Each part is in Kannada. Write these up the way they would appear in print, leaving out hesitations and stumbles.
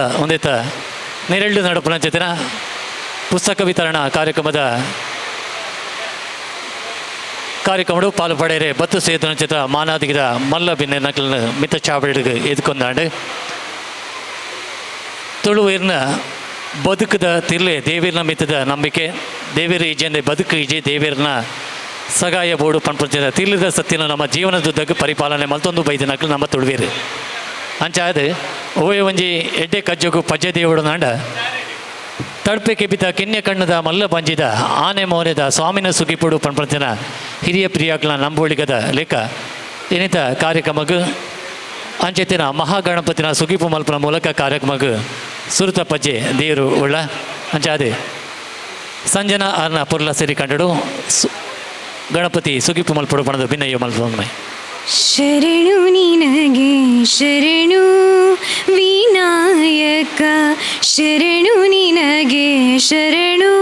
ಪಂಡೋಳ ಒಂದಿತ ನೆರಳು ನಡುಪನ ಜೊತೆನ ಪುಸ್ತಕ ವಿತರಣಾ ಕಾರ್ಯಕ್ರಮಡು ಪಾಲು ಪಡೆಯರೆ ಬತ್ತು ಸೇತನ ಚಿತ್ರ ಮಾನಾದಿಗಿದ ಮಲ್ಲ ಬಿನ್ನೆ ನಕಲನ್ನು ಮಿತ್ತ ಚಾವಡಿಗೆ ಎದ್ಕೊಂಡಾಂಡು ತುಳುವೀರ್ನ ಬದುಕದ ತಿರ್ಲೆ ದೇವೀರ್ನ ಮಿತ್ತದ ನಂಬಿಕೆ ದೇವೀರ ಈಜೆಂದೆ ಬದುಕು ಈಜೆ ದೇವೀರ್ನ ಸಗಾಯ ಬೋಡು ಪಂಪಂಚದ ತಿರ್ಲಿದ ಸತ್ಯನ ನಮ್ಮ ಜೀವನದುದ್ದಕ್ಕೆ ಪರಿಪಾಲನೆ ಮಲ್ತೊಂದು ಬೈದ ನಕಲು ನಮ್ಮ ತುಳುವೀರು ಅಂಚಾದ ಓಯ್ ಒಂಜಿ ಎಡ್ಡೆ ಕಜ್ಜಗು ಪಜ್ಜೆ ದೇವುಡು ನಾಂಡ ತಡ್ಪೆ ಕೆಬಿತ ಕಿನ್ಯ ಕಣ್ಣದ ಮಲ್ಲ ಬಂಜಿದ ಆನೆ ಮೌರ್ಯದ ಸ್ವಾಮಿನ ಸುಗಿಪುಡು ಪಂಪಂಚನ ಹಿರಿಯ ಪ್ರಿಯಾಕ್ಲ ನಂಬೋಳಿಗದ ಲೆಕ್ಕ ಇನ್ನಿತ ಕಾರ್ಯಕ್ರಮಕ್ಕೆ ಅಂಚೆತ್ತಿನ ಮಹಾಗಣಪತಿನ ಸುಗಿಪು ಮಲ್ಪನ ಮೂಲಕ ಕಾರ್ಯಕ್ರಮಕ್ಕೆ ಸುರುತ ಪಜ್ಜೆ ದೇವರು ಉಳ್ಳ ಅಂಚಾದೆ ಸಂಜನಾ ಆರ್ನ ಪುರ್ಲ ಸೇರಿ ಕಂಡಡು ಗಣಪತಿ ಸುಗಿಪು ಮಲ್ಪಡು ಪಣದು ಭಿನ್ನಯ್ಯ ಮಲ್ಪೊಮ್ಮೆ ಶರಣು ನಿನಗೆ ಶರಣು ವಿನಾಯಕ ಶರಣು ನಿನಗೆ ಶರಣು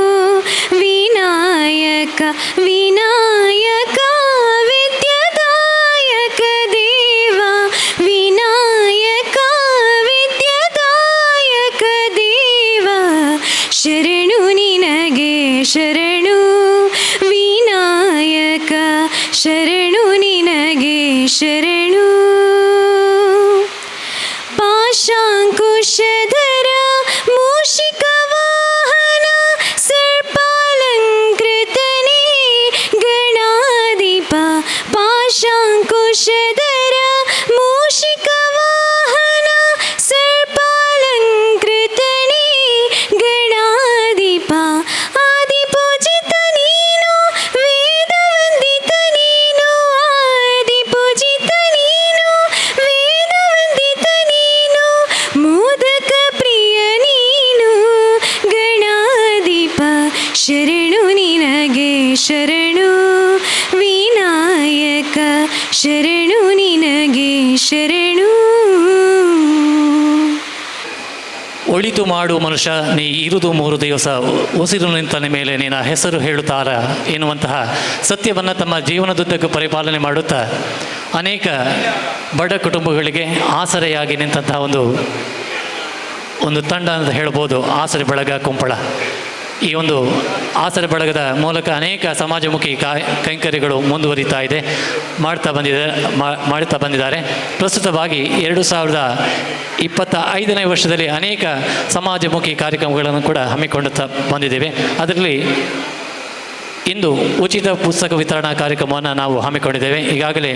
ವಿನಾಯಕ ವಿನಾಯಕ ವಿದ್ಯಾದಾಯಕ ದೇವ ವಿನಾಯಕ ವಿದ್ಯಾದಾಯಕ ದೇವ ಶರಣು ನಿನಗೆ ಶರಣು ವಿನಾಯಕ ಶರಣು ನಿನಗೆ ಶರಣು ಪಾಶಾಂಕುಶಧರ ಮೂಷಿಕ ವಾಹನ ಸರ್ಪಾಲಂಕೃತನೇ ಗಣಾಧಿಪ ಪಾಶಾಂಕುಶಧರ ಮೂಷಿಕ ವಾಹನ ಸರ್ಪಾಲಂಕೃತನೇ ಗಣಾಧಿಪ ಆದಿಪೂಜಿತ ನೀನು ವೇದವಂದಿತ ನೀನು ಆದಿಪೂಜಿತ ನೀನು ವೇದವಂದಿತ ನೀನು ಮೋದಕ ಪ್ರಿಯ ನೀನು ಗಣಾಧಿಪ ಶರಣು ನಿನಗೆ ಶರಣು ವಿನಾಯಕ ಶರಣು ನಿನಗೆ ಶರಣು ಒಳಿತು ಮಾಡು ಮನುಷ್ಯ ನೀ ಇರುವುದು 3 ದಿವಸ ಉಸಿರು ನಿಂತನ ಮೇಲೆ ನಿನ್ನ ಹೆಸರು ಹೇಳುತ್ತಾರ ಎನ್ನುವಂತಹ ಸತ್ಯವನ್ನು ತಮ್ಮ ಜೀವನದುದ್ದಕ್ಕೂ ಪರಿಪಾಲನೆ ಮಾಡುತ್ತಾ ಅನೇಕ ಬಡ ಕುಟುಂಬಗಳಿಗೆ ಆಸರೆಯಾಗಿ ನಿಂತಹ ಒಂದು ತಂಡ ಅಂತ ಹೇಳ್ಬೋದು ಆಸರೆ ಬಳಗ ಕುಂಪಳ. ಈ ಒಂದು ಆಸರೆ ಬಳಗದ ಮೂಲಕ ಅನೇಕ ಸಮಾಜಮುಖಿ ಕೈಂಕರ್ಯಗಳು ಮುಂದುವರಿತಾ ಇದೆ ಮಾಡುತ್ತಾ ಬಂದಿದ್ದಾರೆ. ಪ್ರಸ್ತುತವಾಗಿ 2025ನೇ ವರ್ಷದಲ್ಲಿ ಅನೇಕ ಸಮಾಜಮುಖಿ ಕಾರ್ಯಕ್ರಮಗಳನ್ನು ಕೂಡ ಹಮ್ಮಿಕೊಳ್ಳುತ್ತಾ ಬಂದಿದ್ದೇವೆ. ಅದರಲ್ಲಿ ಇಂದು ಉಚಿತ ಪುಸ್ತಕ ವಿತರಣಾ ಕಾರ್ಯಕ್ರಮವನ್ನು ನಾವು ಹಮ್ಮಿಕೊಂಡಿದ್ದೇವೆ. ಈಗಾಗಲೇ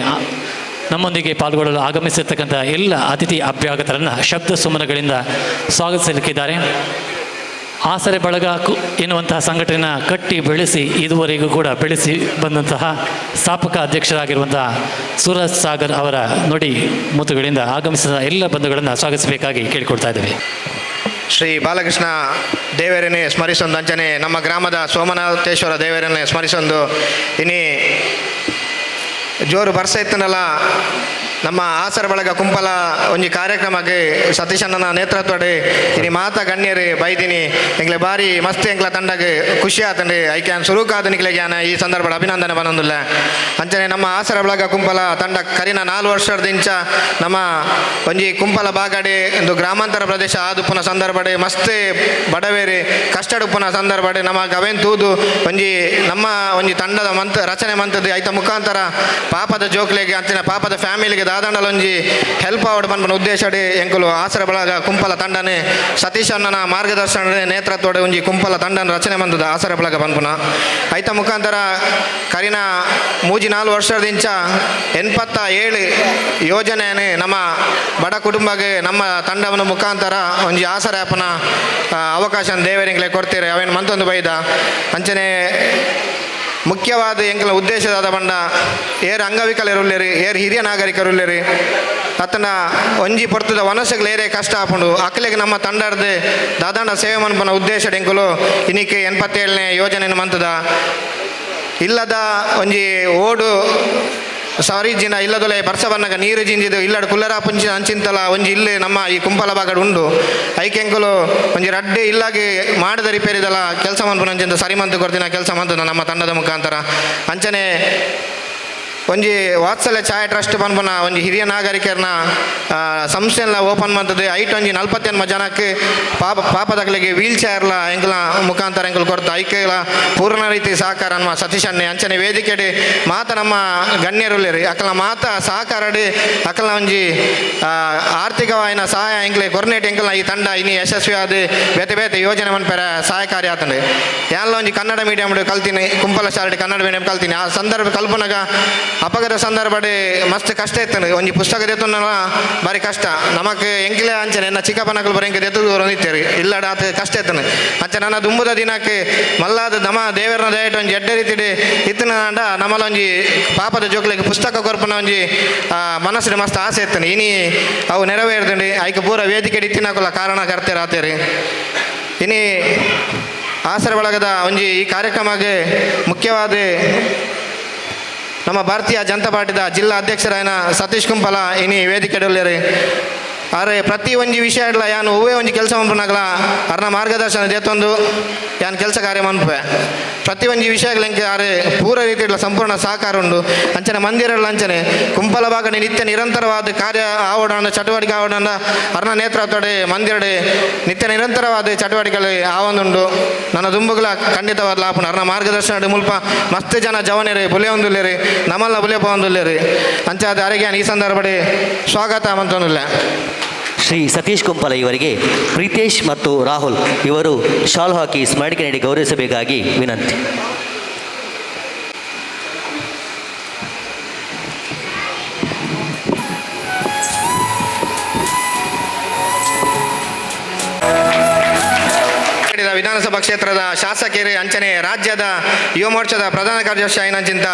ನಮ್ಮೊಂದಿಗೆ ಪಾಲ್ಗೊಳ್ಳಲು ಆಗಮಿಸಿರ್ತಕ್ಕಂಥ ಎಲ್ಲ ಅತಿಥಿ ಅಭ್ಯಾಗತರನ್ನು ಶಬ್ದ ಸುಮನಗಳಿಂದ ಸ್ವಾಗತಿಸಲಿಕ್ಕಿದ್ದಾರೆ. ಆಸರೆ ಬಳಗ ಎನ್ನುವಂತಹ ಸಂಘಟನೆಯನ್ನು ಕಟ್ಟಿ ಬೆಳೆಸಿ ಇದುವರೆಗೂ ಕೂಡ ಬೆಳೆಸಿ ಬಂದಂತಹ ಸ್ಥಾಪಕ ಅಧ್ಯಕ್ಷರಾಗಿರುವಂತಹ ಸೂರಜ್ ಸಾಗರ್ ಅವರ ನುಡಿ ಮುತ್ತುಗಳಿಂದ ಆಗಮಿಸಿದ ಎಲ್ಲ ಬಂಧುಗಳನ್ನು ಸ್ವಾಗತಿಸಬೇಕಾಗಿ ಕೇಳಿಕೊಡ್ತಾ ಇದ್ದೇವೆ. ಶ್ರೀ ಬಾಲಕೃಷ್ಣ ದೇವರನ್ನೇ ಸ್ಮರಿಸೊಂದು ಅಂಚನೆ ನಮ್ಮ ಗ್ರಾಮದ ಸೋಮನಾಥೇಶ್ವರ ದೇವರನ್ನೇ ಸ್ಮರಿಸೊಂದು ಇನ್ನಿ ಜೋರು ಬರ್ಸ ಇತ್ತನಲ್ಲ ನಮ್ಮ ಆಸರ ಬಳಗ ಕುಂಪಲ ಒಂಜಿ ಕಾರ್ಯಕ್ರಮಕ್ಕೆ ಸತೀಶಣ್ಣನ ನೇತೃತ್ವಡ್ ಇನಿ ಮಾತ ಗಣ್ಯರು ಬೈದಿನಿ ಎಂಗ್ಲೆ ಬಾರಿ ಮಸ್ತ್ ಎಂಗ್ಲ ತಂಡಗೆ ಖುಷಿ ಆತಂಡೆ ಐಕ್ಯಾನ್ ಸುರುಕಾದ ನಿಕ್ಲೆಗ್ಯಾನ ಈ ಸಂದರ್ಭದ ಅಭಿನಂದನೆ ಬನ್ನೊಂದುಲ್ಲ. ಅಂಚನೆ ನಮ್ಮ ಆಸರ ಬಳಗ ಕುಂಪಲ ತಂಡ ಕರಿನ 4 ವರ್ಷದಿಂದ ನಮ್ಮ ಒಂಜಿ ಕುಂಪಲ ಬಾಗಡೆ ಒಂದು ಗ್ರಾಮಾಂತರ ಪ್ರದೇಶ ಆದುಪ್ಪುನ ಸಂದರ್ಭಡೆ ಮಸ್ತ್ ಬಡವೇರಿ ಕಷ್ಟಡುಪ್ಪುನ ಸಂದರ್ಭಡೆ ನಮ್ಮ ಗವೆನ್ ತೂದು ಒಂಜಿ ನಮ್ಮ ಒಂಜಿ ತಂಡದ ರಚನೆ ಮಂತದ್ದು ಐತ ಮುಖಾಂತರ ಪಾಪದ ಜೋಕ್ಲೆಗೆ ಅಂತಿನ ಪಾಪದ ಫ್ಯಾಮಿಲಿಗೆ ದಾದಂಡಲೊಂಜಿ ಹೆಲ್ಪ್ ಆವಡ್ ಪನ್ಪನ ಉದ್ದೇಶಡೆ ಎಂಕುಲು ಆಸರ ಬಳಗ ಕುಂಪಲ ತಂಡನೆ ಸತೀಶ್ ಅಣ್ಣನ ಮಾರ್ಗದರ್ಶನ ನೇತೃತ್ವಡೆ ಒಂಜಿ ಕುಂಪಲ ತಂಡನ ರಚನೆ ಮಂತದ ಆಸರ ಬಳಗ ಪನ್ಪುನ ಐತ ಮುಖಾಂತರ ಕರಿನ 3-4 ವರ್ಷದಿಂದ 87 ಯೋಜನೆಯೇ ನಮ್ಮ ಬಡ ಕುಟುಂಬಗೆ ನಮ್ಮ ತಂಡವನ ಮುಖಾಂತರ ಒಂಜಿ ಆಸರ ಆಪನ ಅವಕಾಶ ದೇವರಿಂಗ್ಲೆ ಕೊಡ್ತೀರಿ ಅವೇನು ಮಂತೊಂದು ಬೈದ ಅಂಚನೆ ಮುಖ್ಯವಾದ ಎಂಕಲ ಉದ್ದೇಶದ ಬಂಡ ಏರ್ ಅಂಗವಿಕಲರುಲ್ಲೇರಿ ಏರ್ ಹಿರಿಯ ನಾಗರಿಕರುಲ್ಲೇರಿ ಅತ್ತನ ಒಂಜಿ ಪೊರ್ತದ ವನಸಗಳು ಏರೇ ಕಷ್ಟ ಆಪುಂಡು ಅಕ್ಕಲಿಗೆ ನಮ್ಮ ತಂಡದ ದಾದಾಂಡ ಸೇವೆ ಮನ್ಪನ ಉದ್ದೇಶ ಎಂಕುಲು ಇನ್ನಿಕ್ಕೆ 87ನೇ ಯೋಜನೆ ಮಂತದ ಇಲ್ಲದ ಒಂಜಿ ಓಡು ಸಾರಿಜಿನ ಇಲ್ಲದೊಲೆ ಬರ್ಸ ಬನ್ನಗ ನೀರು ಜಿಂಜಿದು ಇಲ್ಲಡ ಕುಲ್ಲರ ಪುಂಚಿನ ಅಂಚಿಂತಲ ಒಂಜಿ ಇಲ್ಲಿ ನಮ್ಮ ಈ ಕುಂಪಲ ಬಾಗಡ್ ಉಂಡು ಐಕೆಂಕುಲು ಒಂಜಿ ರಡ್ಡೆ ಇಲ್ಲಾಗಿ ಮಾಡಿದ ರಿಪೇರಿದಲ್ಲ ಕೆಲಸ ಮನ್ಪುನಂಚಿಂದ ಸರಿ ಮಂತು ಕೊಡ್ತಿನ ಕೆಲಸ ಮಂತದ ನಮ್ಮ ತಂಡದ ಮುಖಾಂತರ ಅಂಚನೆ ಒಂಜಿ ವಾತ್ಸಲ್ಯ ಛಾಯಾ ಟ್ರಸ್ಟ್ ಪನ್ಪನ ಒಂಜಿ ಹಿರಿಯ ನಾಗರಿಕರನ್ನ ಸಂಸ್ಥೆಲ್ಲ ಓಪನ್ ಮಾಡ್ತದೆ ಐಟ್ ಒಂಜಿ 40 ಜನಕ್ಕೆ ಪಾಪದಗಳಿಗೆ ವೀಲ್ ಚೇರ್ಲ ಎಂಕಲ ಮುಖಾಂತರ ಎಂಕಲ್ ಕೊಡ್ತಾ ಐಕೆಲ ಪೂರ್ಣ ರೀತಿ ಸಹಕಾರ ನಮ್ಮ ಸತೀಶ್ ಅಣ್ಣೆ ಅಂಚನೆ ವೇದಿಕೆಡೆ ಮಾತ ನಮ್ಮ ಗಣ್ಯರುಳ್ಳೇರಿ ಅಕಲ ಮಾತ ಸಹಕಾರಡೆ ಅಕಲ ಒಂಜಿ ಆರ್ಥಿಕವಾಯಿನ ಸಹಾಯ ಎಂಕ್ಲೆ ಕೊರ್ನೇಟ್ ಎಂಕಲ್ನ ಈ ತಂಡ ಇನಿ ಯಶಸ್ವಿ ಆದ ಬೇತೆ ಬೇತೆ ಯೋಜನೆ ಮನ್ಪೆರ ಸಹಾಯಕಾರಿ ಆತಂಡೆ ಯಾನ್ಲ ಒಂಜಿ ಕನ್ನಡ ಮೀಡಿಯಂ ಕಲ್ತೀನಿ ಕುಂಪಲ ಶಾಲೆ ಕನ್ನಡ ಮೀಡಿಯಂ ಕಲ್ತೀನಿ ಆ ಸಂದರ್ಭ ಕಲ್ಪನಾಗ ಅಪಘಾತ ಸಂದರ್ಭಡೆ ಮಸ್ತ್ ಕಷ್ಟ ಇರ್ತದೆ ಒಂಜಿ ಪುಸ್ತಕ ದೆತ್ತುನಲ್ಲ ಬಾರಿ ಕಷ್ಟ ನಮಕ್ ಎಂಕ್ಲೆ ಅಂಚನೆ ನನ್ನ ಚಿಕ್ಕಪ್ಪನಕಲ್ ಬರ ಎಂಕ ದೆತ್ತು ಹೊಂದಿತ್ತೇರಿ ಇಲ್ಲಡ ಆತ ಕಷ್ಟ ಇರ್ತನೆ ಅಂಚೆ ನನ್ನ ದುಂಬುದ ದಿನಕ್ಕೆ ಮಲ್ಲಾದ ನಮ ದೇವರನ್ನ ದಯಟ್ಟು ಒಂಜಿ ಎಡ್ಡೆ ರೀತಿ ಇತ್ತಿನ ನಮ್ಮಲ್ಲ ಒಂಜಿ ಪಾಪದ ಜೋಕ್ಲಿಗೆ ಪುಸ್ತಕ ಕೊರ್ಪನ ಒಂಜಿ ಮನಸ್ಸಿನ ಮಸ್ತ್ ಆಸೆ ಇರ್ತನೆ ಇನಿ ಅವು ನೆರವೇರ್ತಂಡಿ ಐಕ ಪೂರ ವೇದಿಕೆ ಇತ್ತಿನಕುಲ ಕಾರಣ ಕರ್ತೆ ರಾತೇರಿ ಇನಿ ಆಸರ ಬಳಗದ ಒಂಜಿ ಈ ಕಾರ್ಯಕ್ರಮಕ್ಕೆ ಮುಖ್ಯವಾದ ನಮ್ಮ ಭಾರತೀಯ ಜನತಾ ಪಾರ್ಟಿದ ಜಿಲ್ಲಾ ಅಧ್ಯಕ್ಷರಾಯನ ಸತೀಶ್ ಕುಂಪಲ ಇನಿ ವೇದಿಕೆಡೊಲ್ಲೇರಿ ಆದರೆ ಪ್ರತಿ ಒಂಜಿ ವಿಷಯಗಳ ಯಾನು ಹೂವೇ ಒಂಜಿ ಕೆಲಸ ಮನ್ಪನಾಗಲ ಅರ್ನ ಮಾರ್ಗದರ್ಶನ ದೇತೊಂದು ಯಾನು ಕೆಲಸ ಕಾರ್ಯ ಮನ್ಪೆ ಪ್ರತಿ ಒಂಜಿ ವಿಷಯಗಳಿಗೆ ಆರೆ ಪೂರ ರೀತಿಯ ಸಂಪೂರ್ಣ ಸಹಕಾರ ಉಂಡು ಅಂಚನೆ ಮಂದಿರಗಳ ಅಂಚನೆ ಕುಂಪಲ ಭಾಗನೆ ನಿತ್ಯ ನಿರಂತರವಾದ ಕಾರ್ಯ ಆವಡಣ ಚಟುವಟಿಕೆ ಆವಡಣ ಅರ್ನ ನೇತೃತ್ವಡೆ ಮಂದಿರಡೆ ನಿತ್ಯ ನಿರಂತರವಾದ ಚಟುವಟಿಕೆಗಳು ಆವೊಂದುಂಡು ನನ್ನ ದುಂಬುಗಳ ಖಂಡಿತವಾದ ಲಾಪುನ ಅರ್ನ ಮಾರ್ಗದರ್ಶನ ಮುಲ್ಪ ಮಸ್ತ್ ಜನ ಜವನೇರಿ ಬುಲೆ ಹೊಂದಿಲ್ಲೇರಿ ನಮ್ಮಲ್ಲ ಬುಲೆ ಹೊಂದಿಲ್ಲೇರಿ ಅಂಚಾದ ಅರೆಗೆ ಈ ಸಂದರ್ಭಡೆ ಸ್ವಾಗತ ಮಂತೊಂದಿಲ್ಲ. ಶ್ರೀ ಸತೀಶ್ ಕುಂಪಲ ಇವರಿಗೆ ಪ್ರೀತೇಶ್ ಮತ್ತು ರಾಹುಲ್ ಇವರು ಶಾಲ್ ಹಾಕಿ ಸ್ಮರಣಿಕೆ ನೀಡಿ ಗೌರವಿಸಬೇಕಾಗಿ ವಿನಂತಿ. ವಿಧಾನಸಭಾ ಕ್ಷೇತ್ರದ ಶಾಸಕರು ಅಂಚನೆ ರಾಜ್ಯದ ಯುವ ಮೋರ್ಚಾದ ಪ್ರಧಾನ ಕಾರ್ಯದರ್ಶಿ ಆಯ್ನಂಚಿಂತ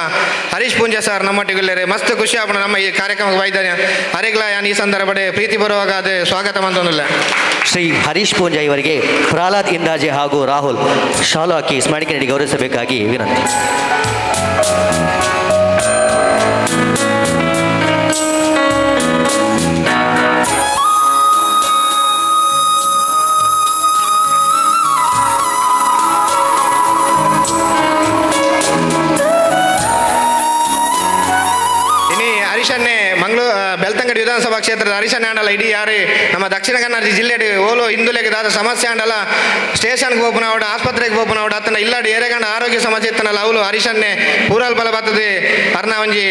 ಹರೀಶ್ ಪೂಂಜೆ ಸರ್ ನಮ್ಮೊಟ್ಟಿಗಿಲ್ಲರೆ ಮಸ್ತ್ ಖುಷಿ ಆಪಣ ನಮ್ಮ ಈ ಕಾರ್ಯಕ್ರಮಕ್ಕೆ ಬೈದಾನೆ ಅರೆಗ್ಲ ಯಾನ್ ಈ ಸಂದರ್ಭಡೆ ಪ್ರೀತಿ ಬರುವಾಗ ಅದು ಸ್ವಾಗತ ಮಂತೊಂದಿಲ್ಲ. ಶ್ರೀ ಹರೀಶ್ ಪೂಂಜಾ ಇವರಿಗೆ ಪ್ರಹ್ಲಾದ್ ಇಂದಾಜೆ ಹಾಗೂ ರಾಹುಲ್ ಶಾಲು ಹಾಕಿ ಸ್ಮರಣಿಕೆ ನೀಡಿ ಗೌರವಿಸಬೇಕಾಗಿ ವಿನಂತಿ. ಹರೀಶನ್ನೇ ಮಂಗಳೂರು ಬೆಳ್ತಂಗಡಿ ವಿಧಾನಸಭಾ ಕ್ಷೇತ್ರದ ಹರೀಶನ್ನೇ ಆಂಡಲ ಇಡೀ ಯಾರು ನಮ್ಮ ದಕ್ಷಿಣ ಕನ್ನಡ ಜಿಲ್ಲೆಡೆ ಓಲು ಹಿಂದುಲೆಗೆ ದಾದ ಸಮಸ್ಯೆ ಆಂಡಲ ಸ್ಟೇಷನ್ಗೆ ಹೋಗ್ನ ಅವಡ ಆಸ್ಪತ್ರೆಗೆ ಹೋಗ್ನ ಅವಡ ಅತನ ಇಲ್ಲಾಡಿ ಏರೆಗಂಡ ಆರೋಗ್ಯ ಸಮಸ್ಯೆ ಇತ್ತನಲ್ಲ ಅವಳು ಹರೀಶನ್ನೇ ಪೂರಲ್ ಬಲ ಬರ್ತದೆ ಅರ್ನ ಒಂಜಿ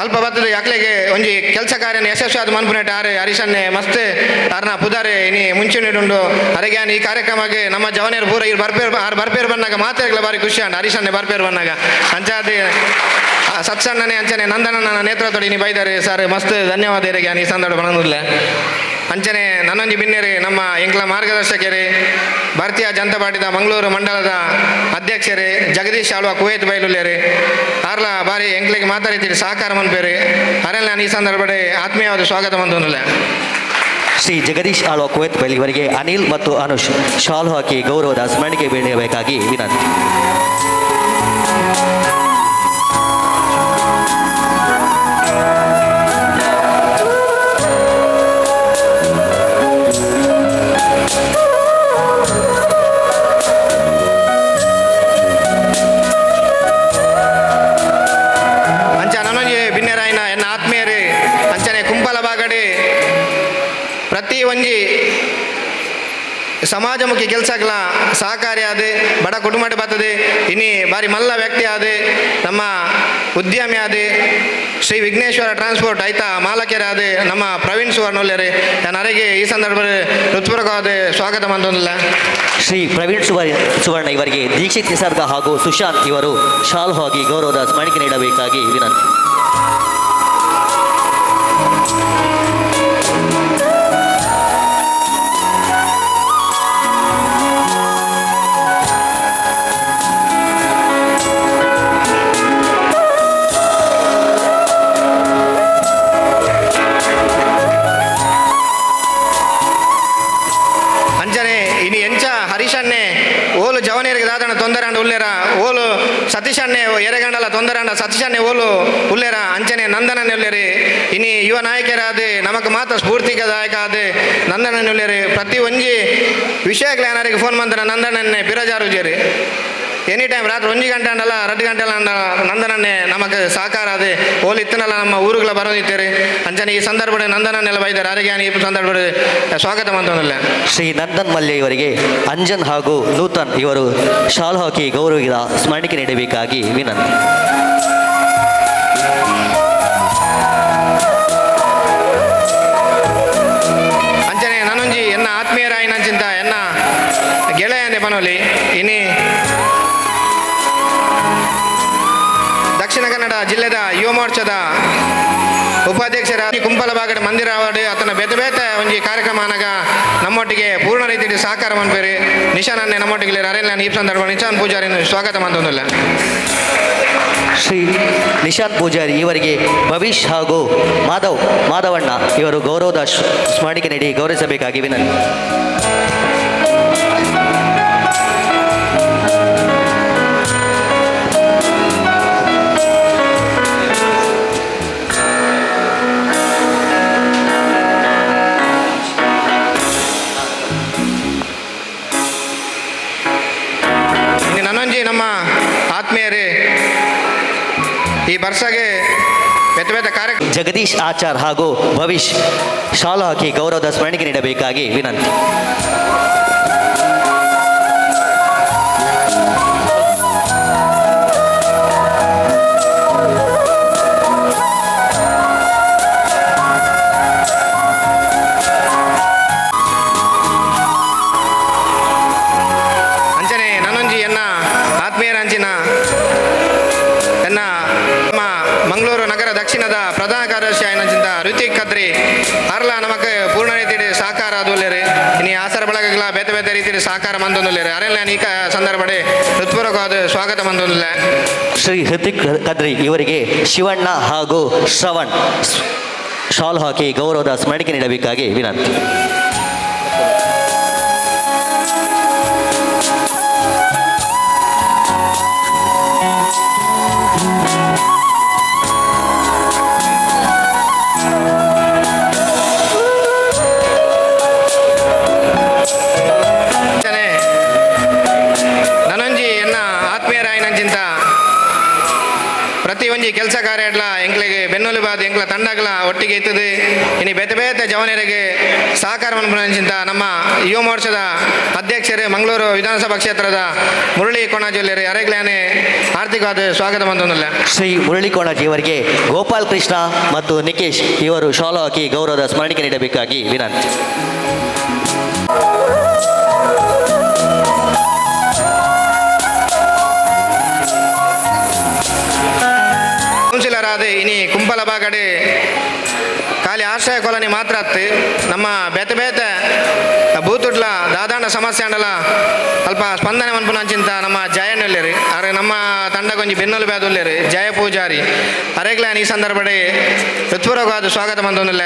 ಅಲ್ಪ ಬರ್ತದೆ ಅಕ್ಲೆಗೆ ಒಂಜಿ ಕೆಲಸ ಕಾರ್ಯನ ಯಶಸ್ವಿ ಆದ ಮನ್ಪುನೇಟ ಆರೆ ಹರೀಶನ್ನೇ ಮಸ್ತ್ ಅರ್ನ ಪುದಾರೆ ಇನಿ ಮುಂಚೂಣಿಡುಂಡು ಅರೆಗೆ ಈ ಕಾರ್ಯಕ್ರಮಕ್ಕೆ ನಮ್ಮ ಜವನೇರು ಪೂರ ಇರು ಬರ್ಪೇರು ಬಂದಾಗ ಮಾತಾಡಲ ಬಾರಿ ಖುಷಿ ಅಂಡ ಹರೀಶನ್ನೇ ಬರ್ಪೇರು ಬಂದಾಗ ಅಂಚಾದ ಸತ್ಸಣ್ಣನೇ ಅಂಚನೆ ನಂದನನ ನೇತೃತ್ವದ ಇನಿ ಬೈದಾರೆ ಸರ್ ಮಸ್ತ್ ಧನ್ಯವಾದ ಇರೆಗೆ ಈ ಸಂದರ್ಭ ಬಂದಿಲ್ಲ ಅಂಚನೆ ನನ್ನೊಂಜಿ ಬಿನ್ನೆರಿ ನಮ್ಮ ಎಂಕ್ಲ ಮಾರ್ಗದರ್ಶಕರೇ ಭಾರತೀಯ ಜನತಾ ಪಾರ್ಟಿದ ಮಂಗಳೂರು ಮಂಡಲದ ಅಧ್ಯಕ್ಷರೇ ಜಗದೀಶ್ ಆಳ್ವ ಕುವೈತ್ ಬೈಲುಲ್ಲೇರಿ ಆರ್ಲ ಬಾರಿ ಎಂಕ್ಲಿಗೆ ಮಾತಾಡಿತೀರಿ ಸಹಕಾರ ಮನ್ಪೇರಿ ಅರೆಲ್ಲ ನಾನು ಈ ಸಂದರ್ಭಡೆ ಆತ್ಮೀಯವಾದ ಸ್ವಾಗತ ಮಂತೊಂದಿಲ್ಲ. ಶ್ರೀ ಜಗದೀಶ್ ಆಳ್ವ ಕುವೈತ್ ಬೈಲ್ ಇವರಿಗೆ ಅನಿಲ್ ಮತ್ತು ಅನುಷ್ ಶಾಲು ಹಾಕಿ ಗೌರವದ ಸ್ಮರಣಿಕೆ ನೀಡಬೇಕಾಗಿ ವಿನಂತಿ. ಪ್ರತಿ ಒಂಜಿ ಸಮಾಜಮುಖಿ ಕೆಲಸಗಳ ಸಹಕಾರಿ ಆದ ಬಡ ಕುಟುಂಬ ಬರ್ತದೆ ಇನಿ ಬಾರಿ ಮಲ್ಲ ವ್ಯಕ್ತಿ ಆದ ನಮ್ಮ ಉದ್ಯಮಿ ಆದ ಶ್ರೀ ವಿಘ್ನೇಶ್ವರ ಟ್ರಾನ್ಸ್ಪೋರ್ಟ್ ಆಯ್ತಾ ಮಾಲಕರ ಆದ ನಮ್ಮ ಪ್ರವೀಣ್ ಸುವರ್ಣೊಲ್ಯರೇ ನಾನು ಅರೆಗೆ ಈ ಸಂದರ್ಭದಲ್ಲಿ ಹೃತ್ಪೂರ್ವಕವಾದ ಸ್ವಾಗತ ಮಂತೊಂದಿಲ್ಲ. ಶ್ರೀ ಪ್ರವೀಣ್ ಸುವರ್ಣ ಇವರಿಗೆ ದೀಕ್ಷಿತ್ ನಿಸರ್ಗ ಹಾಗೂ ಸುಶಾಂತ್ ಇವರು ಶಾಲು ಹಾಕಿ ಗೌರವದ ಸ್ಮರಣಿಕೆ ನೀಡಬೇಕಾಗಿ ವಿನಂತಿ. ಹರೀಶನ್ನೇ ಓಲು ಜವನಿಯರಿಗೆ ದಾದಣ ತೊಂದರೆಂಡ ಉಲ್ಲೇರ ಓಲು ಸತೀಶನ್ನೇ ಎರೆಗಂಡಲ ತೊಂದರೆಂಡ ಸತೀಶನ್ನೇ ಓಲು ಉಲ್ಲೇರ ಅಂಚನೆ ನಂದನನ್ನೇ ಉಲ್ಲೇರಿ ಇನಿ ಯುವ ನಾಯಕರಾದ ನಮಕ್ ಮಾತ್ರ ಸ್ಫೂರ್ತಿದಾಯಕ ಆದ ನಂದನನ್ನೇ ಉಲ್ಲೇರಿ ಪ್ರತಿ ಒಂಜಿ ವಿಷಯಗಳು ಏನಾರಿಗೆ ಫೋನ್ ಮಾಡ್ತಾರೆ ನಂದನನ್ನೇ ಪಿರಜಾರುಜೇರಿ ಎನಿ ಟೈಮ್ ರಾತ್ರಿ 1 ಗಂಟೆ ಅಂಡಲ್ಲ 2 ಗಂಟೆ ನಂದನನ್ನೇ ನಮಗೆ ಸಾಕಾರ ಅದು ಓಲಿ ಇತ್ತನಲ್ಲ ನಮ್ಮ ಊರುಗಳ ಬರೋದಿತ್ತೇರಿ ಅಂಚನೆ ಈ ಸಂದರ್ಭ ನಂದನನ್ನೆಲ್ಲ ಬೈದಾರೆ ಆರೋಗ್ಯ ಈ ಸಂದರ್ಭ ಸ್ವಾಗತ ಮಂತಂದಿಲ್ಲ. ಶ್ರೀ ನಂದನ್ ಮಲ್ಯ ಇವರಿಗೆ ಅಂಜನ್ ಹಾಗೂ ನೂತನ್ ಇವರು ಶಾಲ್ ಹಾಕಿ ಗೌರವದ ಸ್ಮರಣಿಕೆ ನೀಡಬೇಕಾಗಿ ವಿನಂತಿ. ಅಂಚನೆ ನನೊಂಜಿ ಎನ್ನ ಆತ್ಮೀಯರಾಯಿನಂಚಿಂತ ಎನ್ನ ಗೆಳೆಯಂದೆ ಬನೋಲಿ ಇನಿ ದಕ್ಷಿಣ ಕನ್ನಡ ಜಿಲ್ಲೆದ ಯುವ ಮೋರ್ಚಾದ ಉಪಾಧ್ಯಕ್ಷರ ಕುಂಪಲ ಬಾಗಡ ಮಂದಿರ ಅವಾರ್ಡ್ ಆತನ ಬೇತೆ ಒಂಜಿ ಕಾರ್ಯಕ್ರಮ ಅನಗ ನಮ್ಮೊಟ್ಟಿಗೆ ಪೂರ್ಣ ರೀತಿಯಲ್ಲಿ ಸಹಕಾರ ಮನ್ಪೇರಿ ನಿಶಾನನ್ನೇ ನಮ್ಮೊಟ್ಟಿಗೆ ಅರೆಲ್ಲ ಈ ಸಂದರ್ಭ ನಿಶಾನ್ ಪೂಜಾರಿ ಸ್ವಾಗತ ಮಂತೊಂದಿಲ್ಲ. ಶ್ರೀ ನಿಶಾಂತ್ ಪೂಜಾರಿ ಇವರಿಗೆ ಭವಿಷ್ ಹಾಗೂ ಮಾಧವಣ್ಣ ಇವರು ಗೌರವದ ಸ್ಮರಣಿಕೆ ನೀಡಿ ಗೌರವಿಸಬೇಕಾಗಿ ವಿನಂತಿ. ನನೊಂಜಿ ನಮ್ಮ ಆತ್ಮೀಯರೇ ಈ ವರ್ಷಗೆ ಬೇತೆ ಕಾರ್ಯಕ್ರಮ ಜಗದೀಶ್ ಆಚಾರ್ ಹಾಗೂ ಭವಿಷ್ ಶಾಲು ಹಾಕಿ ಗೌರವದ ಸ್ಮರಣಿಕೆ ನೀಡಬೇಕಾಗಿ ವಿನಂತಿ. ಅಂಚನೆ ನನೊಂಜಿ ಎನ್ನ ಆತ್ಮೀಯರ ಅಂಚಿನ ಎನ್ನ ನಮ್ಮ ಮಂಗಳೂರು ನಗರ ದಕ್ಷಿಣದ ಪ್ರಧಾನ ಕಾರ್ಯದರ್ಶಿ ಆಯ್ನಂಚಿಂದ ಋತಿಕ್ ಕದ್ರಿ ಅರ್ಲ ನಮಕ್ ಪೂರ್ಣ ರೀತಿಯಲ್ಲಿ ಸಹಕಾರ ಆದುಲ್ಲೇರಿ ಇನಿ ಆಸರ ಬಳಗಗಳ ಬೇತೆ ರೀತಿಯಲ್ಲಿ ಸಹಕಾರ ಮಂದೊಂದುಲ್ಲೇರಿ ಅರೆಲ್ಲ ಈ ಸಂದರ್ಭಡೆ ಹೃತ್ಪೂರ್ವಕವಾದ ಸ್ವಾಗತ ಮಂದೊಂದಿಲ್ಲ. ಶ್ರೀ ಹೃತಿಕ್ ಕದ್ರಿ ಇವರಿಗೆ ಶಿವಣ್ಣ ಹಾಗೂ ಶ್ರವಣ್ ಶಾಲ್ ಹಾಕಿ ಗೌರವದ ಸ್ಮರಣಿಕೆ ನೀಡಬೇಕಾಗಿ ವಿನಂತಿ. ನನೊಂಜಿ ಎನ್ನ ಆತ್ಮೀಯರಾಯಿನಂಚಿಂತ ಪ್ರತಿ ಒಂಜಿ ಕೆಲಸ ಕಾರ್ಯ ಎಂಕ್ಲೆಗೆ ಬೆನ್ನುಲುಬಾದ ಎಂಕ್ಲ ತಂಡಗಳ ಒಟ್ಟಿಗೆ ಇತ್ತದು ಇನಿ ಬೇತೆ ಜವನರಿಗೆ ಸಹಕಾರ ಮನ್ಪುನಂಚಿಂತ ನಮ್ಮ ಯುವ ಮೋರ್ಚಾದ ಅಧ್ಯಕ್ಷರೇ ಮಂಗಳೂರು ವಿಧಾನಸಭಾ ಕ್ಷೇತ್ರದ ಮುರಳಿ ಕೊಣಾಜಿಯಲ್ಲರಿ ಅರೆಗ್ಲಾನೆ ಆರ್ಥಿಕವಾದ ಸ್ವಾಗತ ಮಂತೊಂದಿಲ್ಲ. ಶ್ರೀ ಮುರಳಿ ಕೋಣಾಜಿ ಇವರಿಗೆ ಗೋಪಾಲ್ ಕೃಷ್ಣ ಮತ್ತು ನಿಕೇಶ್ ಇವರು ಶಾಲು ಹಾಕಿ ಗೌರವದ ಸ್ಮರಣಿಕೆ ನೀಡಬೇಕಾಗಿ ವಿನಂತಿ. ಕೌನ್ಸಿಲರ್ ಆದ ಇನಿ ಕುಂಪಲ ಬಾಗಡೆ ಖಾಲಿ ಆಶ್ರಯ ಕಾಲೋನಿ ಮಾತ್ರ ಅತ್ತು ನಮ್ಮ ಬೇತೆ ಬೂತುಡ್ಲ ದಾದಾಂಡ ಸಮಸ್ಯೆ ಅಂಡಲ ಸ್ವಲ್ಪ ಸ್ಪಂದನೆ ಮನ್ಪುನಂಚಿಂತ ನಮ್ಮ ಜಯಣ್ಣಲ್ಲೇರಿ ಅರೆ ನಮ್ಮ ತಂಡಗೊಂಜಿ ಬೆನ್ನುಲು ಬೇದುಲ್ಲೇರಿ ಜಯ ಪೂಜಾರಿ ಅರೆಗ್ಲಾನ್ ಈ ಸಂದರ್ಭಡೆ ಹೃತ್ಪೂರ್ವಕವಾದ ಸ್ವಾಗತ ಮಂದೊಂದಿಲ್ಲ.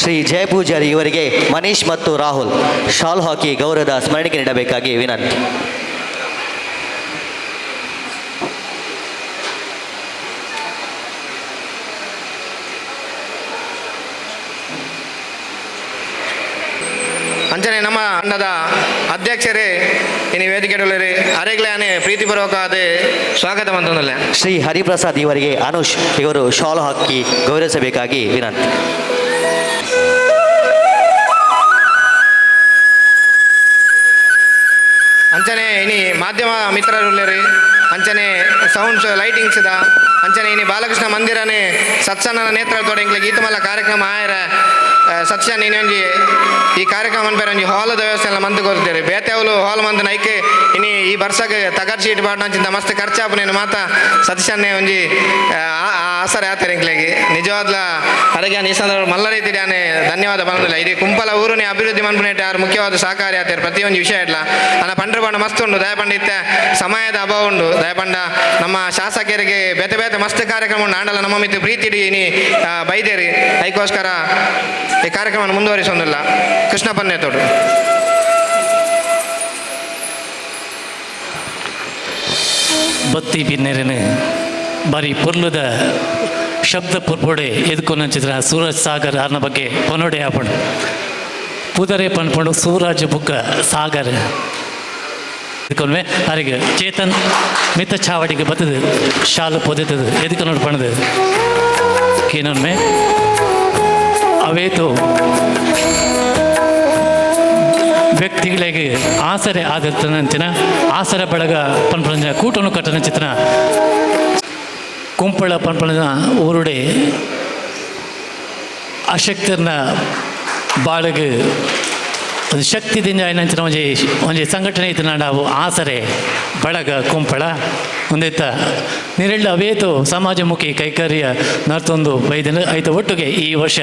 ಶ್ರೀ ಜಯ ಪೂಜಾರಿ ಇವರಿಗೆ ಮನೀಶ್ ಮತ್ತು ರಾಹುಲ್ ಶಾಲ್ ಹಾಕಿ ಗೌರವದ ಸ್ಮರಣಿಕೆ ನೀಡಬೇಕಾಗಿ ವಿನಂತಿ. ಅಂಚನೆ ನಮ್ಮ ತಂಡದ ಅಧ್ಯಕ್ಷರೇ ಇನ್ನು ವೇದಿಕೆಯಲ್ಲಿ ಅರೆಗ್ಲಾನೆ ಪ್ರೀತಿಪೂರ್ವಕವಾದ ಸ್ವಾಗತ ಮಂತೊಂದಿಲ್ಲ. ಶ್ರೀ ಹರಿಪ್ರಸಾದ್ ಇವರಿಗೆ ಅನುಷ್ ಇವರು ಶಾಲು ಹಾಕಿ ಗೌರವಿಸಬೇಕಾಗಿ ವಿನಂತಿ. ಅಂಚನೆ ಇನಿ ಮಾಧ್ಯಮ ಮಿತ್ರರುಲ್ಲೇರಿ ಅಂಚನೆ ಸೌಂಡ್ಸ್ ಲೈಟಿಂಗ್ಸ್ದ ಅಂಚನೆ ಇನಿ ಬಾಲಕೃಷ್ಣ ಮಂದಿರನೇ ಸತ್ಸನ್ನ ನೇತೃತ್ವದ ಇಂಕ್ಲೆ ಗೀತಮಲ್ಲ ಕಾರ್ಯಕ್ರಮ ಆಯರ ಸತ್ಸನ್ನ ಇನ್ನೊಂಜಿ ಈ ಕಾರ್ಯಕ್ರಮ ಅನ್ಬೇರೆ ಒಂಜಿ ಹಾಲದ ವ್ಯವಸ್ಥೆ ಎಲ್ಲ ಮಂತ್ ಕೊಡ್ತೀರಿ ಬೇತೆವಲು ಹಾಲ್ ಮಂತ್ ನೈಕೆ ಇನಿ ಈ ವರ್ಷಕ್ಕೆ ತಗರ್ ಶೀಟ್ ಬಾಡ್ನಂಚಿಂದ ಮಸ್ತ್ ಖರ್ಚಾಪನೇನು ಮಾತ ಸತ್ಸನ್ನೇ ಒಂಜಿ ಆಸರೆ ಆತೇರಿ ಇಂಕ್ಲೆಗೆ ನಿಜವಾದ್ಲ ಅರಗೆ ಈ ಸಂದರ್ಭ ಮಲ್ಲ ರೀತಿಯಾನೆ ಧನ್ಯವಾದ ಬಂದಿಲ್ಲ ಇಡೀ ಕುಂಪಲ ಊರನೇ ಅಭಿವೃದ್ಧಿ ಮನ್ಪುನೇಟ ಯಾರು ಮುಖ್ಯವಾದ ಸಹಕಾರಿ ಆತೇರಿ ಪ್ರತಿಯೊಂದು ವಿಷಯ ಇಡ್ಲ ಅನ್ನ ಪಂಡ್ರ ಬಣ್ಣ ಮಸ್ತ್ ಉಂಡು ದಯಪಂಡ ಇತ್ತ ಸಮಯದ ಅಭಾವ ಉಂಡು ದಯಪಂಡ ನಮ್ಮ ಶಾಸಕರಿಗೆ ಬೇತೆ ಮಸ್ತ್ ಕಾರ್ಯಕ್ರಮ ಉಂಡು ಆಂಡಲ ನಮ್ಮ ಮಿತ್ತು ಪ್ರೀತಿ ಇಡೀ ಬೈದೇರಿ ಅದಕ್ಕೋಸ್ಕರ ಈ ಕಾರ್ಯಕ್ರಮ ಮುಂದುವರಿಸೋದಿಲ್ಲ. ಕೃಷ್ಣಪ್ಪನ್ನೇ ತೋಡು ಬತ್ತಿ ಬಿನ್ನೆರನೆ ಬಾರಿ ಪೊರ್ಲುದ ಶಬ್ದ ಪುರ್ಪೊಡೆ ಎದ್ಕೊನ್ನ ಚಿತ್ರ ಸೂರಜ್ ಸಾಗರ್ ಅರ್ನ ಬಗ್ಗೆ ಪೊನೋಡೆ ಆಪಣು ಪುದರೆ ಪನ್ಪುಂಡು ಸೂರಜ್ ಬುಕ್ಕ ಸಾಗರ್ ಎದ್ಕೊಂಡ್ವೆ ಅವರಿಗೆ ಚೇತನ್ ಮಿತ್ತ ಚಾವಡಿಗೆ ಬರ್ತದೆ ಶಾಲು ಪೊದೆತದು ಎದಕ್ಕೆ ನೋಡಿ ಪಣದು ಏನೊಮ್ಮೆ ಅವೇತು ವ್ಯಕ್ತಿಗಳಿಗೆ ಆಸರೆ ಆದಿರ್ತನಂಚಿನ ಆಸರೆ ಬಳಗ ಪನ್ಪಣಂಚಿನ ಕೂಟನು ಕಟ್ಟನಂಚಿನ ಕುಂಪಳ ಪನ್ಪಣದ ಊರುಡೆ ಅಶಕ್ತರನ್ನ ಬಾಳಗೆ ಒಂದು ಶಕ್ತಿದಿಂದ ಏನಂಚಿನ ಒಂಜಿ ಸಂಘಟನೆ ಇತ್ತು ನಾವು ಆಸರೆ ಬಳಗ ಕುಂಪಳ ಒಂದಿತ್ತ ನಿರೆಳ್ಳು ಅವೇತು ಸಮಾಜಮುಖಿ ಕೈಕಾರ್ಯ ನರ್ತೊಂದು ಬೈದಿನ ಐತ ಒಟ್ಟಿಗೆ ಈ ವರ್ಷ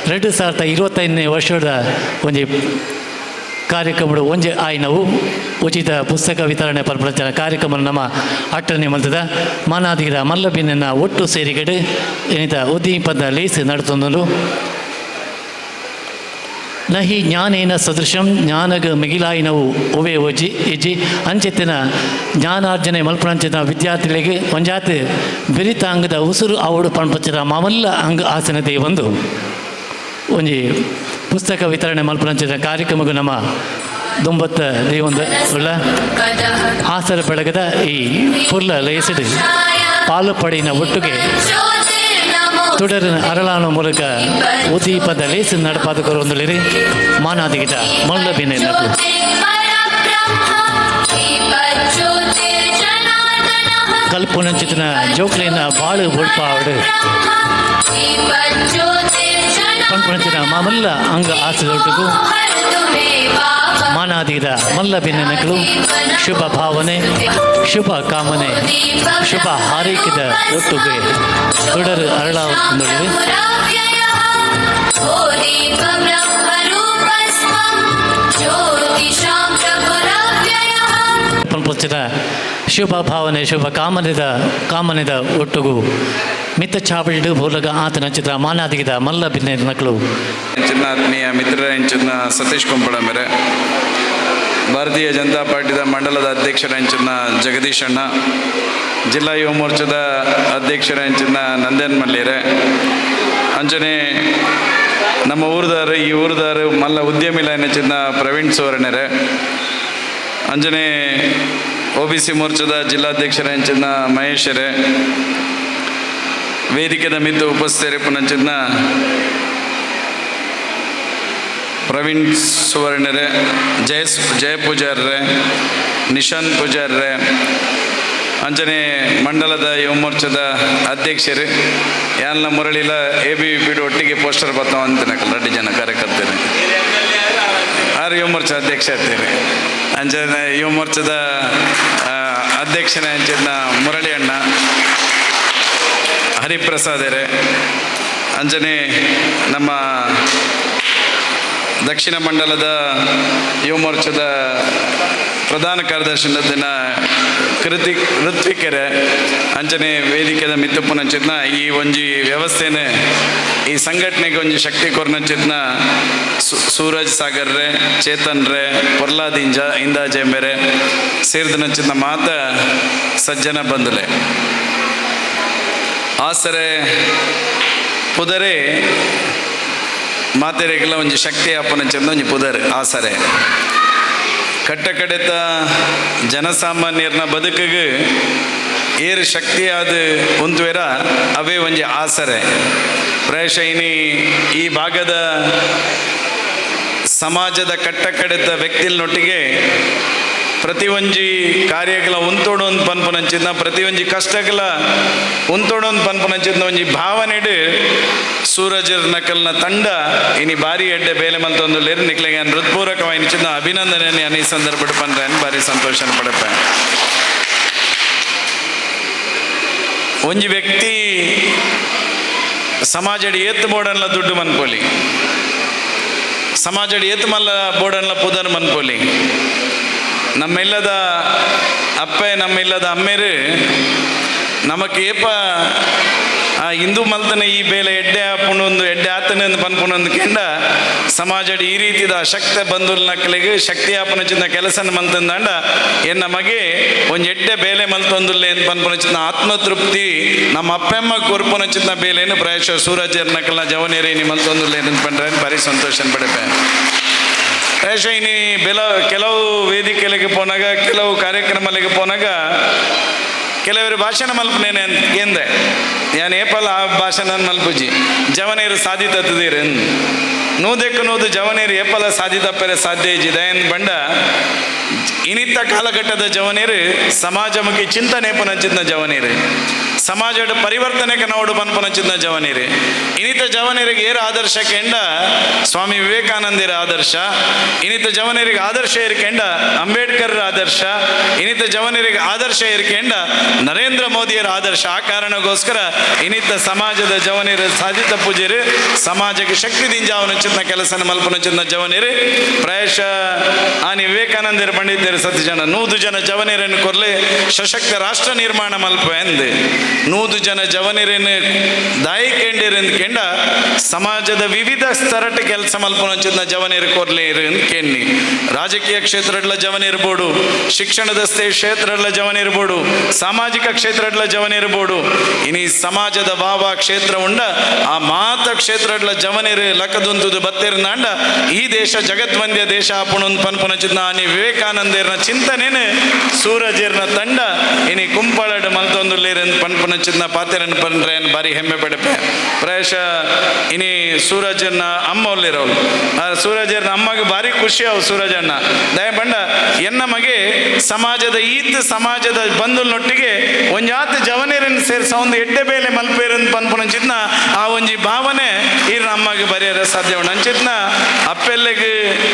2025ನೇ ವರ್ಷದ ಒಂಜಿ ಕಾರ್ಯಕ್ರಮಗಳು ಒಂಜೆ ಆಯ್ನವು ಉಚಿತ ಪುಸ್ತಕ ವಿತರಣೆ ಪರ್ಪಣೆ ಕಾರ್ಯಕ್ರಮ ನಮ್ಮ ಅಟ್ಟನೆ ಮಂತದ ಮಾನಾದಿರ ಮಲ್ಲಬಿನ್ನ ಒಟ್ಟು ಸೇರಿಗಡೆ ಏನಿತ ಉದ್ದೀಪದ ಲೇಸ್ ನಡ್ತೊಂದು ನಹಿ ಜ್ಞಾನೇನ ಸದೃಶಂ ಜ್ಞಾನಗ ಮಿಗಿಲಾಯಿನವು ಒವೆ ಒಜ್ಜಿ ಇಜ್ಜಿ ಅಂಚೆತ್ತಿನ ಜ್ಞಾನಾರ್ಜನೆ ಮಲ್ಪಣಂಚಿನ ವಿದ್ಯಾರ್ಥಿಗಳಿಗೆ ಒಂಜಾತ್ ಬೆರಿತಾಂಗದ ಉಸುರು ಅವಡು ಪಣ್ಪಚ್ಚಿನ ಮಾಮಲ್ಲ ಅಂಗ ಆಸನತೆ ಒಂದು ಒಂಜಿ ಪುಸ್ತಕ ವಿತರಣೆ ಮಲ್ಪನಂಚಿನ ಕಾರ್ಯಕ್ರಮಗೂ ನಮ್ಮ ದುಂಬತ್ತ ದೇವೊಂದು ಉಳ್ಳ ಆಸರ ಬೆಳಗದ ಈ ಪುರ್ಲ ಲೇಸಡು ಪಾಲು ಪಡಿನ ಒಟ್ಟಿಗೆ ತುಡರಿನ ಅರಳಾನ ಮೂಲಕ ಉದ್ದೀಪದ ಲೇಸು ನಡಪಾದಕರು ಒಂದಲಿರಿ ಮಾನಾದಿಗಿದ ಮಲ್ಲಬಿನ ಕಲ್ಪನಂಚಿನ ಜೋಕ್ಲಿನ ಬಾಳು ಬುಡ್ಪಾವಡು ಪಂಪಣಚಿನ ಮಾಮಲ್ಲ ಅಂಗ ಆಸೆದೊಟ್ಟಿಗೂ ಮಾನಾದಿದ ಮಲ್ಲಬಿನ ನಕಲು ಶುಭ ಭಾವನೆ ಶುಭ ಕಾಮನೆ ಶುಭ ಹಾರೈಕೆದ ಒಟ್ಟಿಗೆ ತೊಡರು ಅರಳ ಪಂಪಣಚಿನ ಶುಭ ಭಾವನೆ ಶುಭ ಕಾಮನೆದ ಒಟ್ಟಿಗೂ ಮಿತ್ತ ಚಾವಡಿ ಬೋಲಗ ಆತನ ಚಿತ್ರ ಮಾನಾದಿಗಿದ ಮಲ್ಲ ಬಿನ್ನೆ ನಕಲು ಚಿನ್ನ ಆತ್ಮೀಯ ಮಿತ್ರರ ಹೆಂಚಿನ ಸತೀಶ್ ಕೊಂಪಳ ಮೇರೆ ಭಾರತೀಯ ಜನತಾ ಪಾರ್ಟಿದ ಮಂಡಲದ ಅಧ್ಯಕ್ಷರ ಹೆಂಚಿನ ಜಗದೀಶ್ ಅಣ್ಣ ಜಿಲ್ಲಾ ಯುವ ಮೋರ್ಚಾದ ಅಧ್ಯಕ್ಷರ ಹೆಂಚಿನ ನಂದನ್ ಮಲ್ಲೇರೆ ಅಂಚನೆ ನಮ್ಮ ಊರದಾರು ಈ ಊರದಾರು ಮಲ್ಲ ಉದ್ಯಮಿಲ ಹೆಂಚಿನ ಪ್ರವೀಣ್ ಸುವರ್ಣರೆ ಅಂಜನೆ OBC ಮೋರ್ಚಾದ ಜಿಲ್ಲಾಧ್ಯಕ್ಷರ ಹೆಂಚಿನ ಮಹೇಶರೇ ವೇದಿಕೆದ ಮಿದ್ದು ಉಪಸ್ಥಿತರು ಪುನಂಚಿನ ಪ್ರವೀಣ್ ಸುವರ್ಣರೇ ಜಯ ಪೂಜಾರ್ರೆ ನಿಶಾಂತ್ ಪೂಜಾರ್ರೆ ಅಂಜನೆ ಮಂಡಲದ ಯುವ ಮೋರ್ಚಾದ ಅಧ್ಯಕ್ಷರು ಯಾನ್ಲ ಮುರಳಿಲ ABVP ಒಟ್ಟಿಗೆ ಪೋಸ್ಟರ್ ಬರ್ತಾವ ಅಂತಿನಕಲ್ಲ 2 ಜನ ಕಾರ್ಯಕರ್ತರು ಯುವ ಮೋರ್ಚಾ ಅಧ್ಯಕ್ಷ ಇರ್ತೀರಿ ಅಂಜನೆ ಯುವ ಮೋರ್ಚಾದ ಅಧ್ಯಕ್ಷನ ಅಂಚಿನ ಮುರಳಿ ಅಣ್ಣ ಹರಿಪ್ರಸಾದರೇ ಅಂಜನೆ ನಮ್ಮ ದಕ್ಷಿಣ ಮಂಡಲದ ಯುವ ಮೋರ್ಚಾದ ಪ್ರಧಾನ ಕಾರ್ಯದರ್ಶಿನ ಋತ್ವಿಕರೇ ಅಂಜನೆ ವೇದಿಕೆದ ಮಿತ್ತಪ್ಪನಂಚಿತ್ನ ಈ ಒಂಜಿ ವ್ಯವಸ್ಥೆನೇ ಈ ಸಂಘಟನೆಗೆ ಒಂಜಿ ಶಕ್ತಿ ಕೊರ್ನಂಚಿತ್ನ ಸೂರಜ್ ಸಾಗರ್ರೆ ಚೇತನ್ರೆ ಪ್ರಹ್ಲಾದ್ ಇಂದಾಜೆಂಬೆರೆ ಸೇರಿದನಂಚಿತ್ನ ಮಾತ ಸಜ್ಜನ ಬಂದಲೆ ಆಸರೆ ಪುದರೆ ಮಾತೆರೆಗೆಲ್ಲ ಒಂಜಿ ಶಕ್ತಿ ಅಪ್ಪನಂಚಿಂದ ಒಂಜಿ ಪುದರ್ ಆಸರೆ ಕಟ್ಟ ಕಡೆತ ಜನಸಾಮಾನ್ಯರನ್ನ ಬದುಕಿಗೆ ಏರು ಶಕ್ತಿಯಾದ ಒಂದುವೆರ ಅವೇ ಒಂಜಿ ಆಸರೆ ಪ್ರಾಯಶಃ ಈ ಭಾಗದ ಸಮಾಜದ ಕಟ್ಟ ಕಡೆತ ವ್ಯಕ್ತಿಲನೊಟ್ಟಿಗೆ ಪ್ರತಿ ಒಂಜಿ ಕಾರ್ಯಗಳ ಉಂತೋಡೊಂದು ಪನ್ಪುನಂಚಿದ್ನ ಪ್ರತಿ ಒಂಜಿ ಕಷ್ಟಗಳ ಉಂತೋಡೊಂದು ಪನ್ಪುನಂಚಿದ್ನ ಒಂಜಿ ಭಾವನೆಡು ಸೂರಜರ್ ನಕಲ್ನ ತಂಡ ಇನಿ ಬಾರಿ ಎಡ್ಡೆ ಬೇಲೆ ಮಲ್ತೊಂದು ಲೇರು ನಿಕ್ಲೆಗೆ ಹೃತ್ಪೂರ್ವಕವಾಯಿನ ಅಭಿನಂದನೆ ಈ ಸಂದರ್ಭ ಪಂದ್ರೆ ಭಾರಿ ಸಂತೋಷ ಪಡಪೆ ಒಂಜಿ ವ್ಯಕ್ತಿ ಸಮಾಜಡಿ ಏತ್ ಬೋರ್ಡನ್ಲ ದುಡ್ಡು ಮನ್ಪೋಲಿ ಸಮಾಜಡಿ ಏತ್ ಮಲ್ಲ ಬೋರ್ಡನ್ಲ ಪುದರ್ ಮನ್ಪೋಲಿ ನಮ್ಮೆಲ್ಲದ ಅಪ್ಪೆ ನಮ್ಮೆಲ್ಲದ ಅಮ್ಮೇರು ನಮಕ್ ಏಪ ಹಿಂದೂ ಮಲ್ತನ ಈ ಬೇಲೆ ಎಡ್ಡೆ ಹಾಪುಣೊಂದು ಎಡ್ಡೆ ಆತನೊಂದು ಪನ್ಪುಣೊಂದು ಕೆಂಡ ಸಮಾಜಡಿ ಈ ರೀತಿದ ಶಕ್ತಿ ಬಂದುಲ್ ನಕ್ಕಲಿಗೆ ಶಕ್ತಿ ಆಪನಚಿನ ಕೆಲಸನ ಮಲ್ತಂದಾಂಡ ಎನ್ನ ಮಗೆ ಒಂದು ಎಡ್ಡೆ ಬೇಲೆ ಮಲ್ತೊಂದುಲ್ಲೆ ಅಂತ ಪನ್ಪುನಚಿನ ಆತ್ಮತೃಪ್ತಿ ನಮ್ಮ ಅಪ್ಪೆಮ್ಮ ಕೊರ್ಪುನಚಿನ ಬೇಲೆನು ಪ್ರಾಯಶಃ ಸೂರಜರ್ ನಕಲ್ನ ಜವನೇರಿ ಮಲ್ತೊಂದುಲ್ಲೆ ಅಂತ ಪಂಡ್ರೆ ಭಾರಿ ಸಂತೋಷ ಪಡೆಪೆ ಪ್ರಾಯಶಃ ಇನ್ನು ಕೆಲವು ವೇದಿಕೆಗಳಿಗೆ ಪೋನಾಗ ಕೆಲವು ಕಾರ್ಯಕ್ರಮಗಳಿಗೆ ಪೋನಾಗ ಕೆಲವರು ಭಾಷಣ ಮಲ್ಪನೇನೆ ಅಂತ ಎಂದೆ ಯಾನ್ ಏಪಲ್ಲ ಆ ಭಾಷಣ ಮಲ್ಪುಜಿ ಜವನೇರು ಸಾಧಿತದ್ದೀರಿ ನೂದೆಕ್ಕು ನೂದು ಜವನೇರು ಏಪಲ ಸಾಧಿತಪ್ಪರೆ ಸಾಧ್ಯ ಇಜ್ಜಿ ದಯನ್ ಬಂಡ ಇನಿತ್ತ ಕಾಲಘಟ್ಟದ ಜವನೇರು ಸಮಾಜಮುಖಿ ಚಿಂತನೆ ಪನಂಚಿದ್ನ ಜವನೇರು ಸಮಾಜದ ಪರಿವರ್ತನೆಗೆ ನೋಡು ಪನ್ಪನಚಿದ್ನ ಜವನೇರು ಇನಿತ ಜವನೇರಿಗೆ ಏರು ಆದರ್ಶ ಕೆಂಡ ಸ್ವಾಮಿ ವಿವೇಕಾನಂದರ ಆದರ್ಶ ಇನಿತ ಜವನೇರಿಗೆ ಆದರ್ಶ ಇರ್ಕೆಂಡ ಅಂಬೇಡ್ಕರ್ ಆದರ್ಶ ಇನಿತ ಜವನೇರಿಗೆ ಆದರ್ಶ ಇರ್ಕೆಂಡ ನರೇಂದ್ರ ಮೋದಿಯರ ಆದರ್ಶ ಆ ಕಾರಣಕ್ಕೋಸ್ಕರ ಇನಿತ ಸಮಾಜದ ಜವನೇರು ಸಾಧಿತ ಪೂಜೆರು ಸಮಾಜಕ್ಕೆ ಶಕ್ತಿ ದಿಂಜಾವನ ಕೆಲಸನ ಮಲ್ಪನಚಿದ್ನ ಜವನೇರು ಪ್ರಾಯಶಃ ಆನಿ ವಿವೇಕಾನಂದರ ಪಂಡಿತರು ಸತ್ಯಜನ 100 ಜನ ಜವನೇರನ್ನು ಕೊರ್ಲೆ ಸಶಕ್ತ ರಾಷ್ಟ್ರ ನಿರ್ಮಾಣ ಮಲ್ಪ ಎಂದೆ 100 ಜನ ಜವನೇರನ್ನು ದಾಯಿಕೆಂಡಿರು ಕೆಂಡ ಸಮಾಜದ ವಿವಿಧ ಸ್ತರಟ ಕೆಲಸ ಮಲ್ಪನಚಿದ್ನ ಜವನೇರು ಕೊರ್ಲೇರು ಕೆಣ್ಣಿ ರಾಜಕೀಯ ಕ್ಷೇತ್ರಡ್ಲ ಜವನಿರ್ಬೋದು ಶಿಕ್ಷಣದ ಕ್ಷೇತ್ರಡ್ಲ ಜವನಿರ್ಬೋದು ಸಾಮಾಜಿಕ ಕ್ಷೇತ್ರಡ್ಲ ಜವನಿರ್ಬೋದು ಇನಿ ಸಮಾಜದ ಭಾವ ಕ್ಷೇತ್ರ ಉಂಡ ಆ ಮಾತ ಕ್ಷೇತ್ರಡ್ಲ ಜವನಿರು ಲಕ್ಕದುಂತುದು ಬತ್ತೇರ್ನಾಂಡ ಈ ದೇಶ ಜಗತ್ವಂದ್ಯ ದೇಶ ಆಪುಣೊಂದು ಪನ್ಪುನಚಿದ್ನ ಆನಿ ವಿವೇಕಾನಂದರ್ನ ಚಿಂತನೆನು ಸೂರಜರ್ನ ತಂಡ ಇನಿ ಕುಂಪಳಡ್ ಮಲ್ತೊಂದುಲ್ಲೇರನ್ ಪನ್ಪುನಚಿದ್ನ ಪಾತೆರನ್ ಪನ್ರೇನ್ ಬಾರಿ ಹೆಮ್ಮೆ ಪಡೆಪೆ ಪ್ರಾಯಶಃ ಇನಿ ಸೂರಜನ್ನ ಅಮ್ಮ ಒಲ್ಲಿರೋಳು ಆ ಸೂರಜರ್ನ ಅಮ್ಮಗೆ ಭಾರಿ ಖುಷಿ ಅವು ಸೂರಜಣ್ಣ ದಯ ಬಂಡ ಎನ್ನ ಮಗೆ ಸಮಾಜದ ಸಮಾಜದ ಬಂಧುನೊಟ್ಟಿಗೆ ಒಂಜಾತ್ ಜವನೇರನ್ನು ಸೇರಿಸ ಒಂದು ಎಡ್ಡೆ ಬೇಲೆ ಮಲ್ಪೇರನ್ ಪನ್ಪುನಚಿದ್ನ ಆ ಒಂಜಿ ಭಾವನೆ ಈ ನಮ್ಮಗೆ ಬರೆಯರ ಸಾಧ್ಯ ಉಂಟು ಅಂಚಿತ್ನ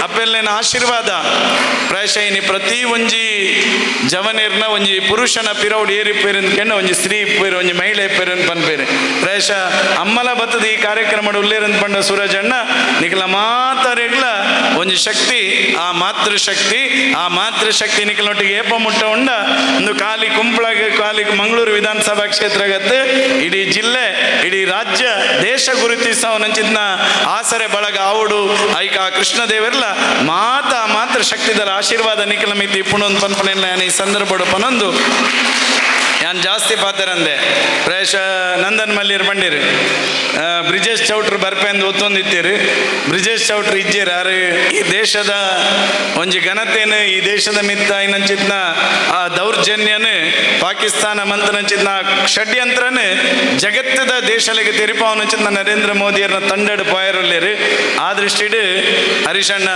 ಅಪ್ಪೆಲ್ಲೇನ ಆಶೀರ್ವಾದ ಪ್ರಾಯಶಃ ಇನಿ ಪ್ರತಿ ಒಂಜಿ ಜವನೇರ್ನ ಒಂಜಿ ಪುರುಷನ ಪಿರೌಡ್ ಏರಿ ಪೇರನ್ ಕೆಂಡ ಒಂಜಿ ಸ್ತ್ರೀ ಪೇರು ಒಂಜಿ ಮಹಿಳೆ ಪೇರನ್ ಪನ್ಪೇರು ಪ್ರಾಯಶಃ ಅಮ್ಮಲ ಬತ್ತದ ಈ ಕಾರ್ಯಕ್ರಮ ಉಲ್ಲೇರನ್ ಪಂಡ ಸೂರಜಣ್ಣ ನಿಖಲ ಮಾತಾರೆಗ್ಲ ಒಂಜಿ ಶಕ್ತಿ ಆ ಮಾತೃಶಕ್ತಿ ನಿಖಲೊಟ್ಟಿಗೆ ಏಪ ಮುಟ್ಟ ಉಂಡ ಒಂದು ಕಾಲಿ ಕುಂಪಳಗೆ ಕಾಲಿ ಮಂಗಳೂರು ವಿಧಾನಸಭಾ ಕ್ಷೇತ್ರಗತ್ತೆ ಇಡೀ ಜಿಲ್ಲೆ ಇಡೀ ರಾಜ್ಯ ದೇಶ ಗುರುತಿಸವನಂಚಿದ್ನ ಆಸರೆ ಬಳಗ ಆವುಡು ಐಕ ಕೃಷ್ಣದೇವರ್ಲ ಮಾತೃ ಶಕ್ತಿದರ ಆಶೀರ್ವಾದ ನಿಖಲ ಮಿತಿ ಪುಣೊಂದು ಪನ್ಪನೆಲ್ಲ ಈ ಸಂದರ್ಭಡು ಪನೊಂದು ಯಾನ್ ಜಾಸ್ತಿ ಪಾತೆರಂದೆ ಪ್ರಾಯಶಃ ನಂದನ್ ಮಲ್ಲಿರ್ ಬಂದಿರು ಬ್ರಿಜೇಶ್ ಚೌಟ್ರು ಬರ್ಪೆ ಅಂದು ಒತ್ತೊಂದಿತ್ತೀರಿ ಬ್ರಿಜೇಶ್ ಚೌಟ್ರು ಇಜ್ಜೇರು ಯಾರು ಈ ದೇಶದ ಒಂಜಿ ಘನತೆಯನ್ನು ಈ ದೇಶದ ಮಿತ್ತ ಇನ್ನಂಚಿತ್ನ ಆ ದೌರ್ಜನ್ಯನು ಪಾಕಿಸ್ತಾನ ಮಂತನಂಚಿತ್ನ ಷಡ್ಯಂತ್ರನು ಜಗತ್ತದ ದೇಶಗಳಿಗೆ ತಿರುಪಾವನಂಚಿತ್ನ ನರೇಂದ್ರ ಮೋದಿಯರ್ನ ತಂಡಡು ಪಾಯರಲ್ಲೇರು ಆ ದೃಷ್ಟಿಡು ಹರೀಶಣ್ಣ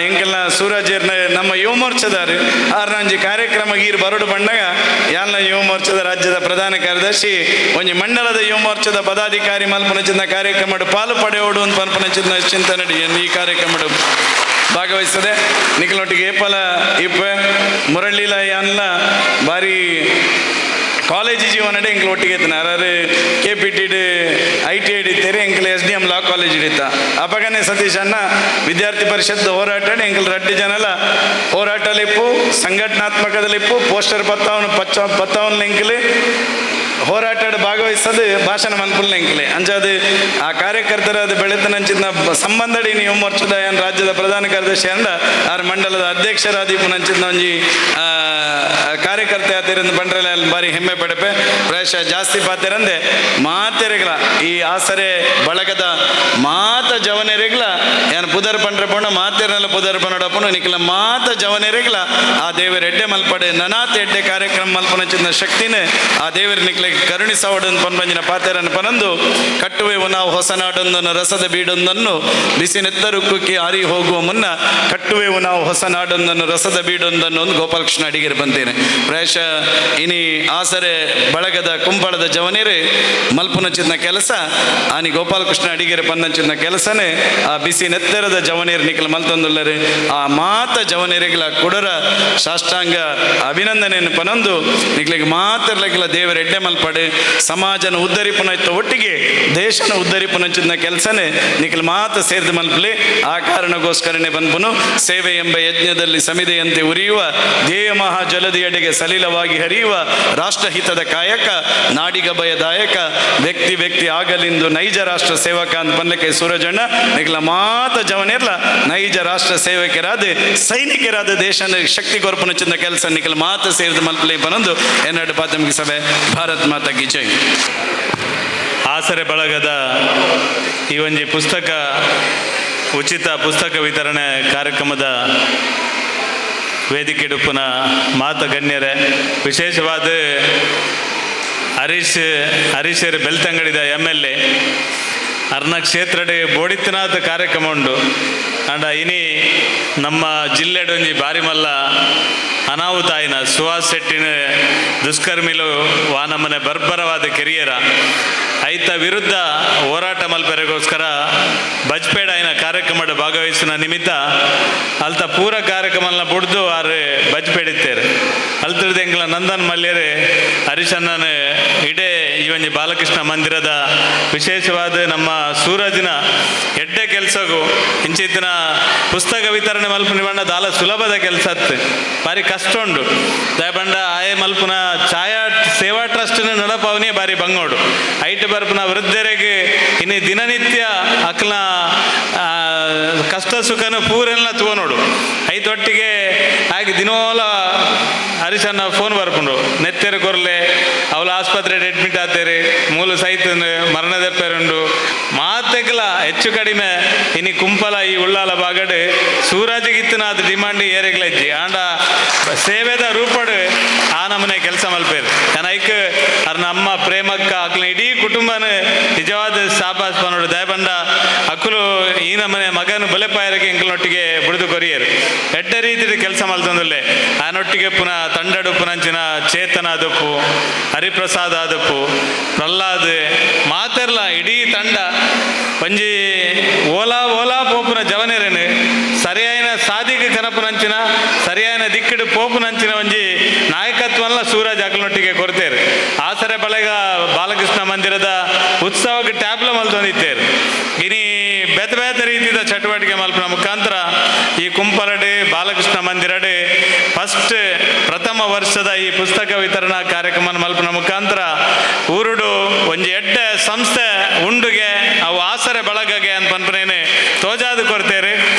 ಎಂಕೆಲ್ಲ ಸೂರಜರ್ನ ನಮ್ಮ ಯುವ ಮೋರ್ಚಾದಾರು ಆರ್ನಂಜಿ ಕಾರ್ಯಕ್ರಮ ಗೀರು ಬರಡು ಬಂಡಾಗ ಯಾಲ್ನ ಯುವ ಮೋರ್ಚಾದ ರಾಜ್ಯದ ಪ್ರಧಾನ ಕಾರ್ಯದರ್ಶಿ ಒಂಜಿ ಮಂಡಲದ ಯುವ ಮೋರ್ಚಾದ ಪದಾಧಿಕಾರಿ ಮಲ್ಪನಚಿದ್ನ ಕಾರ್ಯಕ್ರಮ ಪಾಲು ಪಡೆಯೋಡು ಅಂತ ಮಲ್ಪನಚಿದ್ನ ಚಿಂತನೆ ಈ ಕಾರ್ಯಕ್ರಮ ಭಾಗವಹಿಸ್ತದೆ ನಿಖಲೊಟ್ಟಿಗೆ ಏಪಲ ಇಪ್ಪ ಮುರಳಿಲ ಯಾನ್ಲ ಬಾರಿ ಕಾಲೇಜ್ ಜೀವನ ಎಂಕ್ಲು ಒಟ್ಟಿಗೆ ಇತ್ತಾನೆ ಯಾರು KPT ITI ಹಿಡಿತಾರೆ ಎಂಕ್ಲು SDM ಲಾ ಕಾಲೇಜ್ ಹಿಡಿತ ಅಪಗನೆ ಸತೀಶ್ ಅಣ್ಣ ವಿದ್ಯಾರ್ಥಿ ಪರಿಷತ್ ಹೋರಾಟ ಎಂಕ್ಲು ರಡ್ಡು ಜನಲ ಹೋರಾಟಲಿಪ್ಪು ಸಂಘಟನಾತ್ಮಕದಲ್ಲಿಪ್ಪು ಪೋಸ್ಟರ್ ಪತ್ತಾವನ್ ಎಂಕ್ಲು ಹೋರಾಟ ಭಾಗವಹಿಸೋದು ಭಾಷಣ ಮನ್ಪುಲ್ ಎಂಕ್ಲೆ ಅಂಚದು ಆ ಕಾರ್ಯಕರ್ತರ ಅದು ಬೆಳೆತನಂಚಿನ ಸಂಬಂಧಡಿ ನೀವು ಮೋರ್ಚದ ಏನು ರಾಜ್ಯದ ಪ್ರಧಾನ ಕಾರ್ಯದರ್ಶಿ ಅಂದ ಆರ್ ಮಂಡಲದ ಅಧ್ಯಕ್ಷರಾದೀಪು ನಂಚಿನ ಒಂಜಿ ಕಾರ್ಯಕರ್ತೆ ಆತಿರಂದು ಬಂಡ್ರಲ್ಲ ಬಾರಿ ಹೆಮ್ಮೆ ಪಡೆಪೆ ಪ್ರಾಯಶಃ ಜಾಸ್ತಿ ಪಾತೆರಂದೆ ಮಾತೆರೆಗ್ಲ ಈ ಆಸರೆ ಬಳಗದ ಮಾತ ಜವನೆರೆಗ್ಲ ಏನು ಪುದರ್ ಪಂಡ್ರೆ ಪೋಣ ಮಾತೆರಲ್ಲ ಪುದರ್ ಪನ್ನಡಪ್ಪನು ನಿಖಲ ಮಾತ ಜವನೆರೆಗ್ಲ ಆ ದೇವರ ಎಡ್ಡೆ ಮಲ್ಪಡೆ ನನಾತ್ ಎಡ್ಡೆ ಕಾರ್ಯಕ್ರಮ ಮಲ್ಪನಚಿನ ಶಕ್ತಿನ ಆ ದೇವರ ನಿಖಲ ಕರುಣಿಸವಡನ್ನು ಪನ್ಪಂಜಿನ ಪಾತೆರನ್ನು ಪನಂದು ಕಟ್ಟುವೆವು ನಾವು ಹೊಸನಾಡೊಂದನ್ನು ರಸದ ಬೀಡೊಂದನ್ನು ಬಿಸಿನೆತ್ತರು ಕುಕ್ಕಿ ಹಾರಿ ಹೋಗುವ ಮುನ್ನ ಕಟ್ಟುವೆವು ನಾವು ಹೊಸನಾಡೊಂದನ್ನು ರಸದ ಬೀಡೊಂದನ್ನು ಒಂದು ಗೋಪಾಲಕೃಷ್ಣ ಅಡಿಗೆರು ಬಂತೇನೆ ಪ್ರಾಯಶಃ ಇನಿ ಆಸರೆ ಬಳಗದ ಕುಂಪಳದ ಜವನೇರೆ ಮಲ್ಪುನಚಿನ ಕೆಲಸ ಆನಿ ಗೋಪಾಲಕೃಷ್ಣ ಅಡಿಗೆರು ಪನ್ನಂಚಿನ ಕೆಲಸನೇ ಆ ಬಿಸಿ ನೆತ್ತರದ ಜವನೇರು ನಿಖಲ ಮಲ್ತೊಂದುಲ್ಲರು ಆ ಮಾತ ಜವನೇರಿಗಳ ಕುಡರ ಸಾಷ್ಟಾಂಗ ಅಭಿನಂದನೆಯನ್ನು ಪನಂದು ನಿಖಲಿಗೆ ಮಾತಿರ್ಲಿಕ್ಕಿಲ್ಲ ದೇವರ ಎಡ್ಡೆ ಮಲ್ಪಡೆ ಸಮಾಜನ ಉದ್ಧರಿಪುನ ಇತ್ತ ಒಟ್ಟಿಗೆ ದೇಶನ ಉದ್ಧರಿಪುನಂಚಿನ ಕೆಲಸನೇ ನಿಖಲ್ ಮಾತ ಸೇರಿದ ಮಲ್ಪಲೆ ಆ ಕಾರಣಕ್ಕೋಸ್ಕರನೇ ಬಂದ್ಪುನು ಸೇವೆ ಎಂಬ ಯಜ್ಞದಲ್ಲಿ ಸಮಿದೆಯಂತೆ ಉರಿಯುವ ಧ್ಯೇಯ ಮಹಾ ಜಲದಿಯಡೆಗೆ ಸಲಿಲವಾಗಿ ಹರಿಯುವ ರಾಷ್ಟ್ರಹಿತದ ಕಾಯಕ ನಾಡಿಗ ಭಯದಾಯಕ ವ್ಯಕ್ತಿ ಆಗಲಿಂದು ನೈಜ ರಾಷ್ಟ್ರ ಸೇವಕ ಅಂತ ಬಂದಕ್ಕೆ ಸೂರಜಣ್ಣ ನಿಖಲ ಮಾತ ಜವನೇರ್ಲ ನೈಜ ರಾಷ್ಟ್ರ ಸೇವಕರಾದ ಸೈನಿಕರಾದ ದೇಶನ ಶಕ್ತಿ ಕೊರ್ಪುನಚಿನ ಕೆಲಸ ನಿಖಲ್ ಮಾತ ಸೇರಿದ ಮಲ್ಪಲೆ ಬನೊಂದು ಎನ್ನಡ ಪ್ರಾಥಮಿಕ ಸಭೆ ಭಾರತ್ ಮಾತಾ ಕಿ ಜೈ. ಆಸರೆ ಬಳಗದ ಈ ಒಂಜಿ ಪುಸ್ತಕ ಉಚಿತ ಪುಸ್ತಕ ವಿತರಣೆ ಕಾರ್ಯಕ್ರಮದ ವೇದಿಕೆ ಡುಪ್ಪುನ ಮಾತ ಗಣ್ಯರೇ, ವಿಶೇಷವಾದ ಹರೀಶರ್ ಬೆಳ್ತಂಗಡಿದ MLA ಅರ್ನ ಕ್ಷೇತ್ರಡ್ ಬೋಡಿತ್ತನಾಥ ಕಾರ್ಯಕ್ರಮ ಉಂಡು. ಅಂಡ ಇನಿ ನಮ್ಮ ಜಿಲ್ಲೆಡೊಂಜಿ ಬಾರಿ ಮಲ್ಲ ಅನಾಹುತ ಆಯ್ನ ಸುಹಾಸ್ ಶೆಟ್ಟಿನ ದುಷ್ಕರ್ಮಿಲು ವಾನಮ್ಮನೆ ಬರ್ಬರವಾದ ಕೆರಿಯರ ಐತ ವಿರುದ್ಧ ಹೋರಾಟ ಮಲ್ಪೆರೆಗೋಸ್ಕರ ಬಜ್ಪೇಡ್ ಆಯ್ನ ಕಾರ್ಯಕ್ರಮದ ಭಾಗವಹಿಸಿನ ನಿಮಿತ್ತ ಅಲ್ತ ಪೂರ ಕಾರ್ಯಕ್ರಮನ ಬುಡ್ದು ಆರು ಬಜ್ಪೇಡಿತ್ತೇರು ಅಲ್ತದ ಎಂಗ್ಲ ನಂದನ್ ಮಲ್ಯರು ಹರೀಶಣ್ಣನ ಇಡೇ ಈ ಒಂಜಿ ಬಾಲಕೃಷ್ಣ ಮಂದಿರದ ವಿಶೇಷವಾದ ನಮ್ಮ ಸೂರಜಿನ ಎಡ್ಡೆ ಕೆಲಸಗೂ ಇಂಚಿತ್ತಿನ ಪುಸ್ತಕ ವಿತರಣೆ ಮಲ್ಪುನಿ ಬಣ್ಣ ದಾಲ ಸುಲಭದ ಕೆಲಸ ಬಾರಿ ಕಷ್ಟ ಉಂಡು. ದಯಬಂಡ ಆಯೆ ಮಲ್ಪುನ ಛಾಯಾ ಸೇವಾ ಟ್ರಸ್ಟ್ನ ನಡಪಾವನೆ ಬಾರಿ ಬಂಗೋಡು ಐಟ್ ಬರ್ಪುನ ವೃದ್ಧರಿಗೆ ಇನ್ನು ದಿನನಿತ್ಯ ಅಕ್ಲ ಕಷ್ಟ ಸುಖನ ಪೂರೆಲ್ಲ ತಗೋನೋಡು ಐತೊಟ್ಟಿಗೆ ಹಾಗೆ ದಿನೋಲ ಹರೀಶಣ್ಣ ಫೋನ್ ಬರ್ಕೊಂಡು ನೆತ್ತೆರು ಕೊರ್ಲೆ ಅವಳ ಆಸ್ಪತ್ರೆಗೆ ಅಡ್ಮಿಟ್ ಆತೇರಿ ಮೂಲ ಸಹಿತ ಮರಣದೆಪ್ಪೆರುಂಡು ಮಾತೆಗ್ಲ ಹೆಚ್ಚು ಕಡಿಮೆ ಇನಿ ಕುಂಪಲ ಈ ಉಳ್ಳಾಲ ಬಾಗಡ್ ಸೂರಾಜಿಗಿತ್ತಿನ ಅದು ಡಿಮಾಂಡ್ ಏರೆಗ್ಲಜ್ಜಿ ಆಂಡ ಸೇವೆದ ರೂಪಡು ಆ ನಮನೆ ಕೆಲಸ ಮಲ್ಪೇರು ಐಕ್ ಅವ್ರ ನಮ್ಮ ಪ್ರೇಮಕ್ಕ ಅಕ್ಲ ಇಡೀ ಕುಟುಂಬನ ನಿಜವಾದ ಸಾಪಾಸ್ ಪನ್ನೋಡು ದಯಬಂಡ ಅಕ್ಕಲು ಈ ನಮ್ಮನೆ ಮಗನ ಬಲೆಪಾಯರಿಗೆ ಎಂಕಲ್ನೊಟ್ಟಿಗೆ ಬಿಡಿದು ಕೊರಿಯರು ಎಡ್ಡ ರೀತಿಯ ಕೆಲಸ ಮಲ್ತಂದಲ್ಲೇ ಆನೊಟ್ಟಿಗೆ ಪುನಃ ತಂಡಡು ಪುನಂಚಿನ ಚೇತನ ಆದಪ್ಪು ಹರಿಪ್ರಸಾದ್ ಆದಪ್ಪು ಪ್ರಹ್ಲಾದ್ ಮಾತೆರ್ಲ ಇಡೀ ತಂಡ ಒಂಜಿ ಓಲಾ ಪೋಪುನ ಜವನೇರೇನು ಸರಿಯಾಯಿನ ಸಾಧಿಕ ಕನಪುನಂಚಿನ ಸರಿಯಾಯಿನ ದಿಕ್ಕಡು ಪೋಪುನಂಚಿನ ಒಂಜಿ ನಾಯಕತ್ವಲ್ಲ ಸೂರಜ್ ಅಕ್ಲನೊಟ್ಟಿಗೆ ಕೊಡ್ತೇರು ಆಸರೆ ಬಳೆಗ ಬಾಲಕೃಷ್ಣ ಮಂದಿರದ ಉತ್ಸವಕ್ಕೆ ಟ್ಯಾಬ್ಲ ಮಲ್ತೊಂದಿತ್ತೇರು ಇನಿ ಬೇತೆ ರೀತಿಯ ಚಟುವಟಿಕೆ ಮಲ್ಪನ ಮುಖಾಂತರ ಈ ಕುಂಪಲಡ್ ಬಾಲಕೃಷ್ಣ ಮಂದಿರಡ್ ಫಸ್ಟ್ ಪ್ರಥಮ ವರ್ಷದ ಈ ಪುಸ್ತಕ ವಿತರಣಾ ಕಾರ್ಯಕ್ರಮ ಮಲ್ಪನ ಮುಖಾಂತರ ಊರುಡು ಒಂಜಿ ಎಡ್ಡೆ ಸಂಸ್ಥೆ ಉಂಡುಗೆ ಅವು ಆಸರೆ ಬಳಗಗೆ ಅಂತ ಪನ್ಪನೇನೆ ತೋಜಾದು ಕೊಡ್ತೇರಿ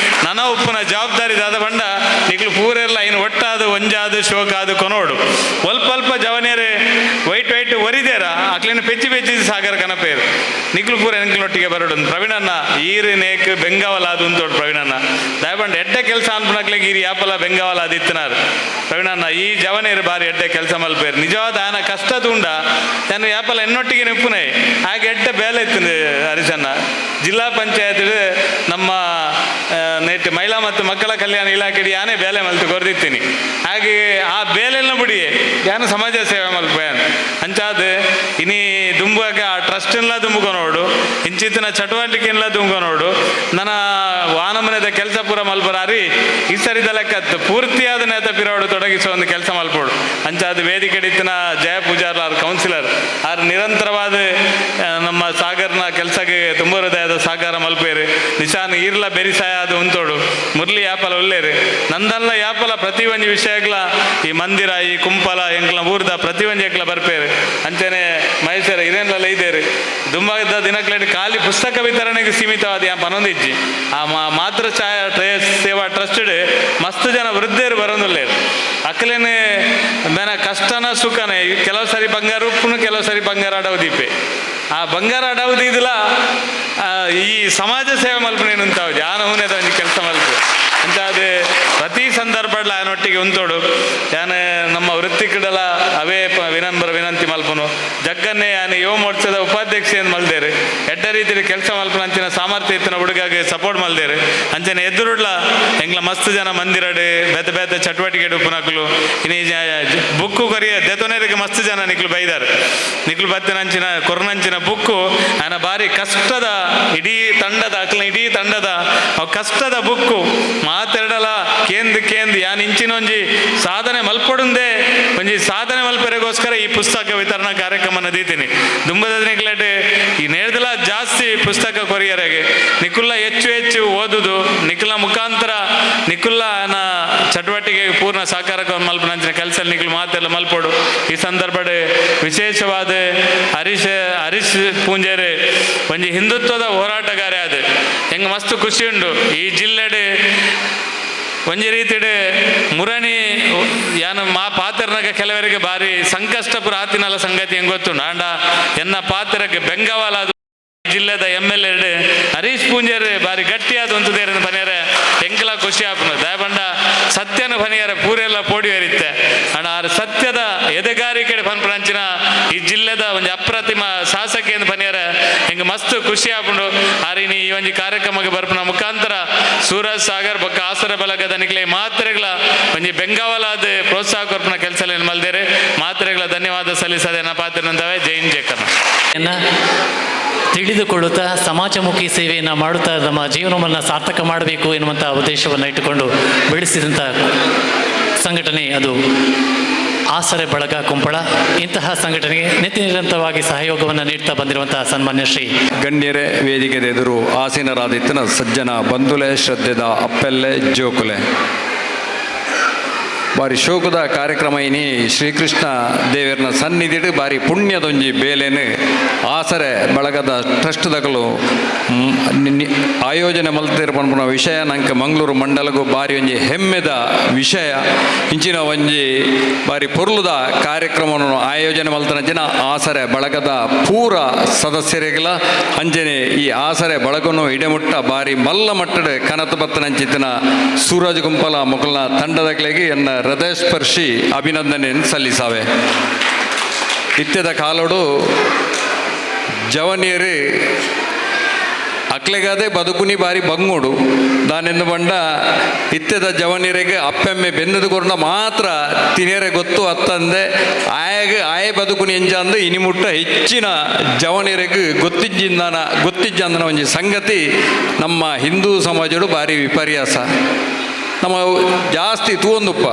ನನ್ನ ಉಪ್ಪುನ ಜವಾಬ್ದಾರಿ ದಾದ ಬಂಡ ನಿಕ್ಲು ಪೂರೆಲ್ಲ ಇನ್ನು ಒಟ್ಟಾದು ಒಂಜಾದು ಶೋಕಾದು ಕೊನೋಡು ಒಲ್ಪ ಜವನೇರೆ ವೈಟ್ ಒರಿದೇರ ಅಕ್ಲಿನ ಪೆಚ್ಚಿ ಸಾಗರ ಕನಪೇರು ನಿಕ್ಲು ಪೂರ ಎಂಕ್ಲೊಟ್ಟಿಗೆ ಬರೋಡು ಪ್ರವೀಣಣ್ಣ ಈರು ನೇಕ್ ಬೆಂಗಾವಲ ಅದು ಅಂತೋಡು ಪ್ರವೀಣಣ್ಣ ದಯಬಂಡ ಎಡ್ಡೆ ಕೆಲಸ ಅನ್ಪಣಕ್ಲಿಗೆ ಈರಿ ಯಾಪಲ ಬೆಂಗಾವಲ ಅದಿತ್ತನಾರು ಪ್ರವೀಣಣ್ಣ ಈ ಜವನೇರು ಬಾರಿ ಎಡ್ಡೆ ಕೆಲಸ ಮಲ್ಪೇರು ನಿಜವಾದ ಆನ ಕಷ್ಟ ತುಂಡ ನಾನು ಯಾಪಲ ಎನ್ನೊಟ್ಟಿಗೆ ನಿಪ್ಪುನೆ ಹಾಗೆ ಎಡ್ಡೆ ಬೇಲೆ ಇತ್ತು ಹರೀಶಣ್ಣ ಜಿಲ್ಲಾ ಪಂಚಾಯತ್ ನಮ್ಮ ನೆಟ್ ಮಹಿಳಾ ಮತ್ತು ಮಕ್ಕಳ ಕಲ್ಯಾಣ ಇಲಾಖೆಡಿ ಯಾನೇ ಬೇಲೆ ಮಲ್ತು ಕೊರ್ದಿತ್ತೀನಿ ಹಾಗೆ ಆ ಬೇಲೆಲ್ಲ ಬಿಡಿ ಯಾನು ಸಮಾಜ ಸೇವೆ ಮಲ್ಪೇನ್ ಅಂಚಾದ ಇನಿ ದುಂಬಾಗ ಆ ಟ್ರಸ್ಟ್ನೆಲ್ಲ ದುಂಬುಕೊನೋಡು ಇಂಚಿತ್ತಿನ ಚಟುವಟಿಕೆಲ್ಲ ದುಂಬುಕೊನೋಡು ನನ್ನ ವಾನಮನೆದ ಕೆಲಸ ಪೂರ ಮಲ್ಪರಾರಿ ಈ ಸರಿದ ಲೆಕ್ಕ ಪೂರ್ತಿಯಾದ ನೇತ ಪಿರೋಡು ತೊಡಗಿಸೋ ಒಂದು ಕೆಲಸ ಮಲ್ಪೋಡು ಅಂಚಾದ ವೇದಿಕೆ ಇತ್ತಿನ ಜಯ ಪೂಜಾರ್ ಆರ್ ಕೌನ್ಸಿಲರ್ ಆರ್ ನಿರಂತರವಾದ ನಮ್ಮ ಸಾಗರ್ನ ಕೆಲಸಕ್ಕೆ ತುಂಬ ಹೃದಯದ ಸಾಕಾರ ಮಲ್ಪೇರು ನಿಶಾನ್ ಈರ್ಲ ಬೆರಿಸಾಯ ಅದು ಉಂತೋಡು ಮುರಳಿ ಯಾಪಲ ಒಲ್ಲೇರು ನಂದಲ್ಲ ಯಾಪಲ ಪ್ರತಿ ಒಂದು ವಿಷಯಗಳ ಈ ಮಂದಿರ ಈ ಕುಂಪಲ ಎಂಕ್ಲ ಊರ್ದ ಪ್ರತಿ ಒಂದು ಎಂಕ್ಲ ಬರ್ಪೇರು ಅಂಚನೆ ಮಹೇಶ್ವರ ಹಿರೇನ್ಲೆಲ್ಲ ಇದ್ದೇರು ದುಂಬಾದ ದಿನಕ್ಲೆಡ್ ಖಾಲಿ ಪುಸ್ತಕ ವಿತರಣೆಗೆ ಸೀಮಿತವಾದ ಯಾ ಪನೊಂದಿಜ್ಜಿ ಆ ಮಾತೃ ಛಾಯಾ ಸೇವಾ ಟ್ರಸ್ಟಡ್ ಮಸ್ತ್ ಜನ ವೃದ್ಧರು ಬರೋದಿಲ್ಲೇರು ಅಕ್ಕಲೇನೆ ಮೇನ ಕಷ್ಟನ ಸುಖನೇ ಕೆಲವು ಸರಿ ಬಂಗಾರ ಉಪ್ಪುನು ಕೆಲವು ಸರಿ ಬಂಗಾರ ಅಡವದೀಪೆ ಆ ಬಂಗಾರ ಅಡವದಿದ್ಲ ಈ ಸಮಾಜ ಸೇವೆ ಮಲ್ಪನೇನು ಅಂತಾವ್ ಯಾನ ಹೂನೆದ ಒಂದು ಕೆಲಸ ಮಲ್ಪು ಅಂತ ಅದು ಪ್ರತಿ ಸಂದರ್ಭಡ್ಲ ಆನೊಟ್ಟಿಗೆ ಉಂತೋಡು ಯಾನ ನಮ್ಮ ವೃತ್ತಿಕಡಲ ಅವೇ ವಿನಮ್ರ ವಿನಂತಿ ಮಲ್ಪನು ಜಗ್ಗನ್ನೇ ಯಾನ ಯುವ ಮೋರ್ಚಾದ ಉಪಾಧ್ಯಕ್ಷ ಏನು ಮಲ್ದೇರು ಎಡ್ಡ ರೀತಿಯ ಕೆಲಸ ಮಲ್ಪನ ಅಂಚಿನ ಸಾಮರ್ಥ್ಯ ಇತ್ತಿನ ಹುಡುಗಾಗೆ ಸಪೋರ್ಟ್ ಮಲ್ದೇರು ಅಂಚನೆ ಎದುರುಡ್ಲ ಎಂಗ್ಲ ಮಸ್ತ್ ಜನ ಮಂದಿರಡು ಬೇತೆ ಚಟುವಟಿಕೆ ಉಪ್ಪುನಕ್ಲು ಇನ್ನು ಬುಕ್ಕು ಕರಿಯ ದೆತೊನೇರಿಗೆ ಮಸ್ತ್ ಜನ ನಿಕ್ಲು ಬೈದಾರು ನಿಕ್ಲು ಬತ್ತಿನಂಚಿನ ಕೊರ್ನಂಚಿನ ಬುಕ್ಕು ಆನ ಬಾರಿ ಕಷ್ಟದ ಇಡೀ ತಂಡದ ಕಷ್ಟದ ಬುಕ್ಕು ಮಾತೆರಡಲ ಕೇಂದ್ ಯಾನ್ ಇಂಚಿನೊಂಜಿ ಸಾಧನೆ ಮಲ್ಪಡುಂದೇ ಒಂಜಿ ಸಾಧನೆ ಮಲ್ಪರೆಗೋಸ್ಕರ ಈ ಪುಸ್ತಕ ವಿತರಣಾ ಕಾರ್ಯಕ್ರಮ ನದೀತೀನಿ ದುಂಬದ ನಿಕ್ಲೆಟ್ ಈ ನೇರ್ದಲ ಜಾಸ್ತಿ ಪುಸ್ತಕ ಕೊರಿಯರಿಗೆ ನಿಕುಲ್ಲ ಹೆಚ್ಚು ಓದುದು ನಿಖುಲ ಮುಖಾಂತರ ನಿಖುಲ್ಲನ ಚಟುವಟಿಕೆಗೆ ಪೂರ್ಣ ಸಾಕಾರ ಮಲ್ಪನಂಚಿನ ಕೆಲಸ ನಿಖುಲ್ ಮಾತೆಲ್ಲ ಮಲ್ಪೋಡು ಈ ಸಂದರ್ಭಡ್ ವಿಶೇಷವಾದ ಹರೀಶ್ ಪೂಂಜೇರಿ ಒಂಜಿ ಹಿಂದುತ್ವದ ಹೋರಾಟಗಾರ ಅದು ಹೆಂಗ ಮಸ್ತ್ ಖುಷಿ ಉಂಡು ಈ ಜಿಲ್ಲೆಡ್ ಒಂಜಿ ರೀತಿಡ್ ಮುರಣಿ ಯಾನು ಮಾ ಪಾತ್ರನಾಗ ಕೆಲವರಿಗೆ ಬಾರಿ ಸಂಕಷ್ಟಪುರ ಆತಿನಲ್ಲ ಸಂಗತಿ ಹೆಂಗ್ ಗೊತ್ತುಂಡು ಆಂಡ ಎನ್ನ ಪಾತ್ರಕ್ಕೆ ಬೆಂಗವಾಲ ಜಿಲ್ಲೆದ MLA ಹರೀಶ್ ಪೂಂಜರ್ ಬಾರಿ ಗಟ್ಟಿಯಾದ ಒಂದು ದೇರನ್ನು ಬನಿಯರೆ ಎಂಕಲ ಖುಷಿ ಆಪನು ದಯಬಂಡ ಸತ್ಯನ ಬನಿಯರ ಪೂರೆಲ್ಲ ಪೋಡಿ ಏರಿತ್ತೆ ಅಣ್ಣ ಆ ಸತ್ಯದ ಎದೆಗಾರಿಕೆ ಪನ್ಪಂಚಿನ ಈ ಜಿಲ್ಲೆದ ಒಂದು ಅಪ್ರತಿಮ ಶಾಸಕಿಯನ್ನು ಬನಿಯರ ಹೆಂಗೆ ಮಸ್ತ್ ಖುಷಿ ಆಪುಂಡು ಆರಿನಿ ಈ ಒಂದು ಕಾರ್ಯಕ್ರಮಕ್ಕೆ ಬರ್ಪನ ಮುಖಾಂತರ ಸೂರಜ್ ಸಾಗರ್ ಬೊಕ್ಕ ಆಸರ ಬಳಗದ ನಿಕ್ಲೆ ಮಾತ್ರೆಗಳ ಒಂದು ಬೆಂಗಾವಲಾದ ಪ್ರೋತ್ಸಾಹ ಕೊರ್ಪನ ಕೆಲಸ ಮಲ್ದೇರೆ ಮಾತ್ರೆಗಳ ಧನ್ಯವಾದ ಸಲ್ಲಿಸದೆ ಪಾತ್ರನಂದವೆ ಜೈ ಹಿಂದ್ ಜೈ ಕರ್ನಾಟಕ. ತಿಳಿದುಕೊಳ್ಳುತ್ತಾ ಸಮಾಜಮುಖಿ ಸೇವೆಯನ್ನು ಮಾಡುತ್ತಾ ನಮ್ಮ ಜೀವನವನ್ನು ಸಾರ್ಥಕ ಮಾಡಬೇಕು ಎನ್ನುವಂಥ ಉದ್ದೇಶವನ್ನು ಇಟ್ಟುಕೊಂಡು ಬೆಳೆಸಿದಂಥ ಸಂಘಟನೆ ಅದು ಆಸರೆ ಬಳಗ ಕುಂಪಳ. ಇಂತಹ ಸಂಘಟನೆಗೆ ನಿತ್ಯ ನಿರಂತರವಾಗಿ ಸಹಯೋಗವನ್ನು ನೀಡ್ತಾ ಬಂದಿರುವಂತಹ ಸನ್ಮಾನ್ಯ ಶ್ರೀ ಗಣ್ಯರೇ, ವೇದಿಕೆದ ಎದುರು ಆಸೀನರಾದಿತ್ತನ ಸಜ್ಜನ ಬಂಧುಲೆ ಶ್ರದ್ಧೆದ ಅಪ್ಪೆಲ್ಲೆ ಜೋಕುಲೆ ಬಾರಿ ಶೋಕದ ಕಾರ್ಯಕ್ರಮ ಇನಿ ಶ್ರೀಕೃಷ್ಣ ದೇವರನ ಸನ್ನಿಧಿಡು ಬಾರಿ ಪುಣ್ಯದೊಂಜಿ ಬೇಲೆನು ಆಸರೆ ಬಳಗದ ಟ್ರಸ್ಟ್ದಗಳು ಆಯೋಜನೆ ಮಲ್ತಿರ್ಪಣ ವಿಷಯ ನಂಗೆ ಮಂಗಳೂರು ಮಂಡಲಗೂ ಬಾರಿ ಒಂಜಿ ಹೆಮ್ಮೆದ ವಿಷಯ. ಇಂಚಿನ ಒಂಜಿ ಬಾರಿ ಪೊರ್ಲುದ ಕಾರ್ಯಕ್ರಮವನ್ನು ಆಯೋಜನೆ ಮಲ್ತನಂಚಿನ ಆಸರೆ ಬಳಗದ ಪೂರ ಸದಸ್ಯರಿಗಳ ಅಂಜನೆ ಈ ಆಸರೆ ಬಳಗನು ಇಡೆಮುಟ್ಟ ಬಾರಿ ಮಲ್ಲ ಮಟ್ಟದ ಕನತು ಬತ್ತನಂಚಿತ್ತಿನ ಸೂರಜ್ ಗುಂಪಲ ಮುಕಲ್ನ ತಂಡದಗಳಿಗೆ ಎನ್ನ ಹೃದಯಸ್ಪರ್ಶಿ ಅಭಿನಂದನೆಯನ್ನು ಸಲ್ಲಿಸಾವೆ. ಇತ್ಯದ ಕಾಲೋಡು ಜವನಿಯರು ಅಕ್ಲೆಗಾದೆ ಬದುಕುನಿ ಬಾರಿ ಬಂಗೋಡು ದಾನೆಂದು ಬಂಡ ಇತ್ಯದ ಜವನಿಯರಿಗೆ ಅಪ್ಪೆಮ್ಮೆ ಬೆನ್ನದು ಕೊರಣ ಮಾತ್ರ ತಿನಿಯರೆ ಗೊತ್ತು ಅತ್ತಂದೆ ಆಯ ಬದುಕುನಿ ಎಂಜ ಅಂದು ಇನಿಮುಟ್ಟ ಹೆಚ್ಚಿನ ಜವನಿಯರಿಗೆ ಗೊತ್ತಿಜ್ಜಂದನ ಒಂಜಿ ಸಂಗತಿ ನಮ್ಮ ಹಿಂದೂ ಸಮಾಜಡು ಬಾರಿ ವಿಪರ್ಯಾಸ. ನಮ್ಮ ಜಾಸ್ತಿ ತೂಂದುಪ್ಪ